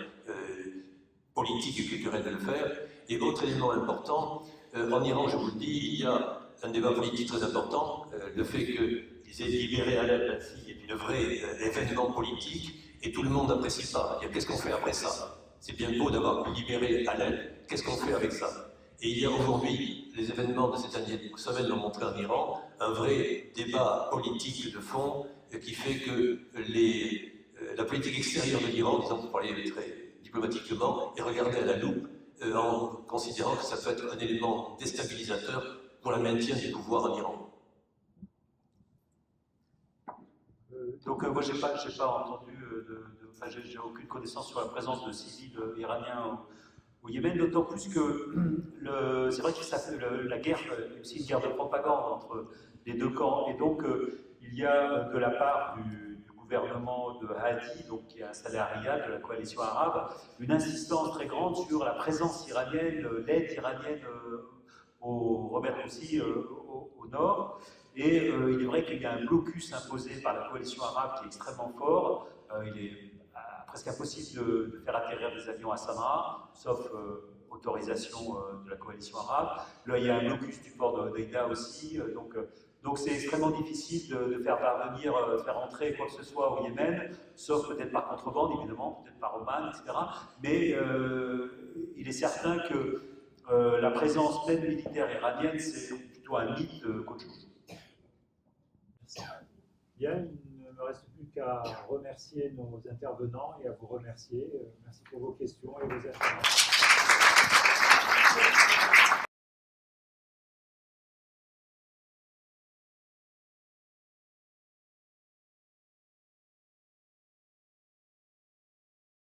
politiques et culturels de le faire. Et autre élément important, en Iran, je vous le dis, il y a un débat politique très important. Le fait qu'ils aient libéré Alep est un vrai événement politique et tout le monde n'apprécie pas. Qu'est-ce qu'on fait après ça? C'est bien beau d'avoir libéré Alep, qu'est-ce qu'on fait avec ça? Et il y a aujourd'hui, les événements de cette année, semaine l'ont montré en Iran, un vrai débat politique de fond qui fait que la politique extérieure de l'Iran, disons pour parler très diplomatiquement, est regardée à la loupe en considérant que ça peut être un élément déstabilisateur pour le maintien du pouvoir en Iran. Donc moi, j'ai pas entendu, j'ai aucune connaissance sur la présence de civils iraniens au Yémen, d'autant plus que c'est vrai que la guerre est aussi une guerre de propagande entre les deux camps, et donc il y a de la part du gouvernement de Hadi, donc qui est installé à Riyad, de la coalition arabe, une insistance très grande sur la présence iranienne, l'aide iranienne au Robert Houthi au nord. Et il est vrai qu'il y a un blocus imposé par la coalition arabe qui est extrêmement fort. Il est presque impossible de faire atterrir des avions à Sanaa, sauf autorisation de la coalition arabe. Là, il y a un blocus du port d'Odeida aussi. Donc c'est extrêmement difficile de faire parvenir, faire entrer quoi que ce soit au Yémen, sauf peut-être par contrebande, évidemment, peut-être par Oman, etc. Mais il est certain que la présence même militaire iranienne, c'est plutôt un mythe qu'autre chose. Bien, il ne me reste plus qu'à remercier nos intervenants et à vous remercier. Merci pour vos questions et vos interventions.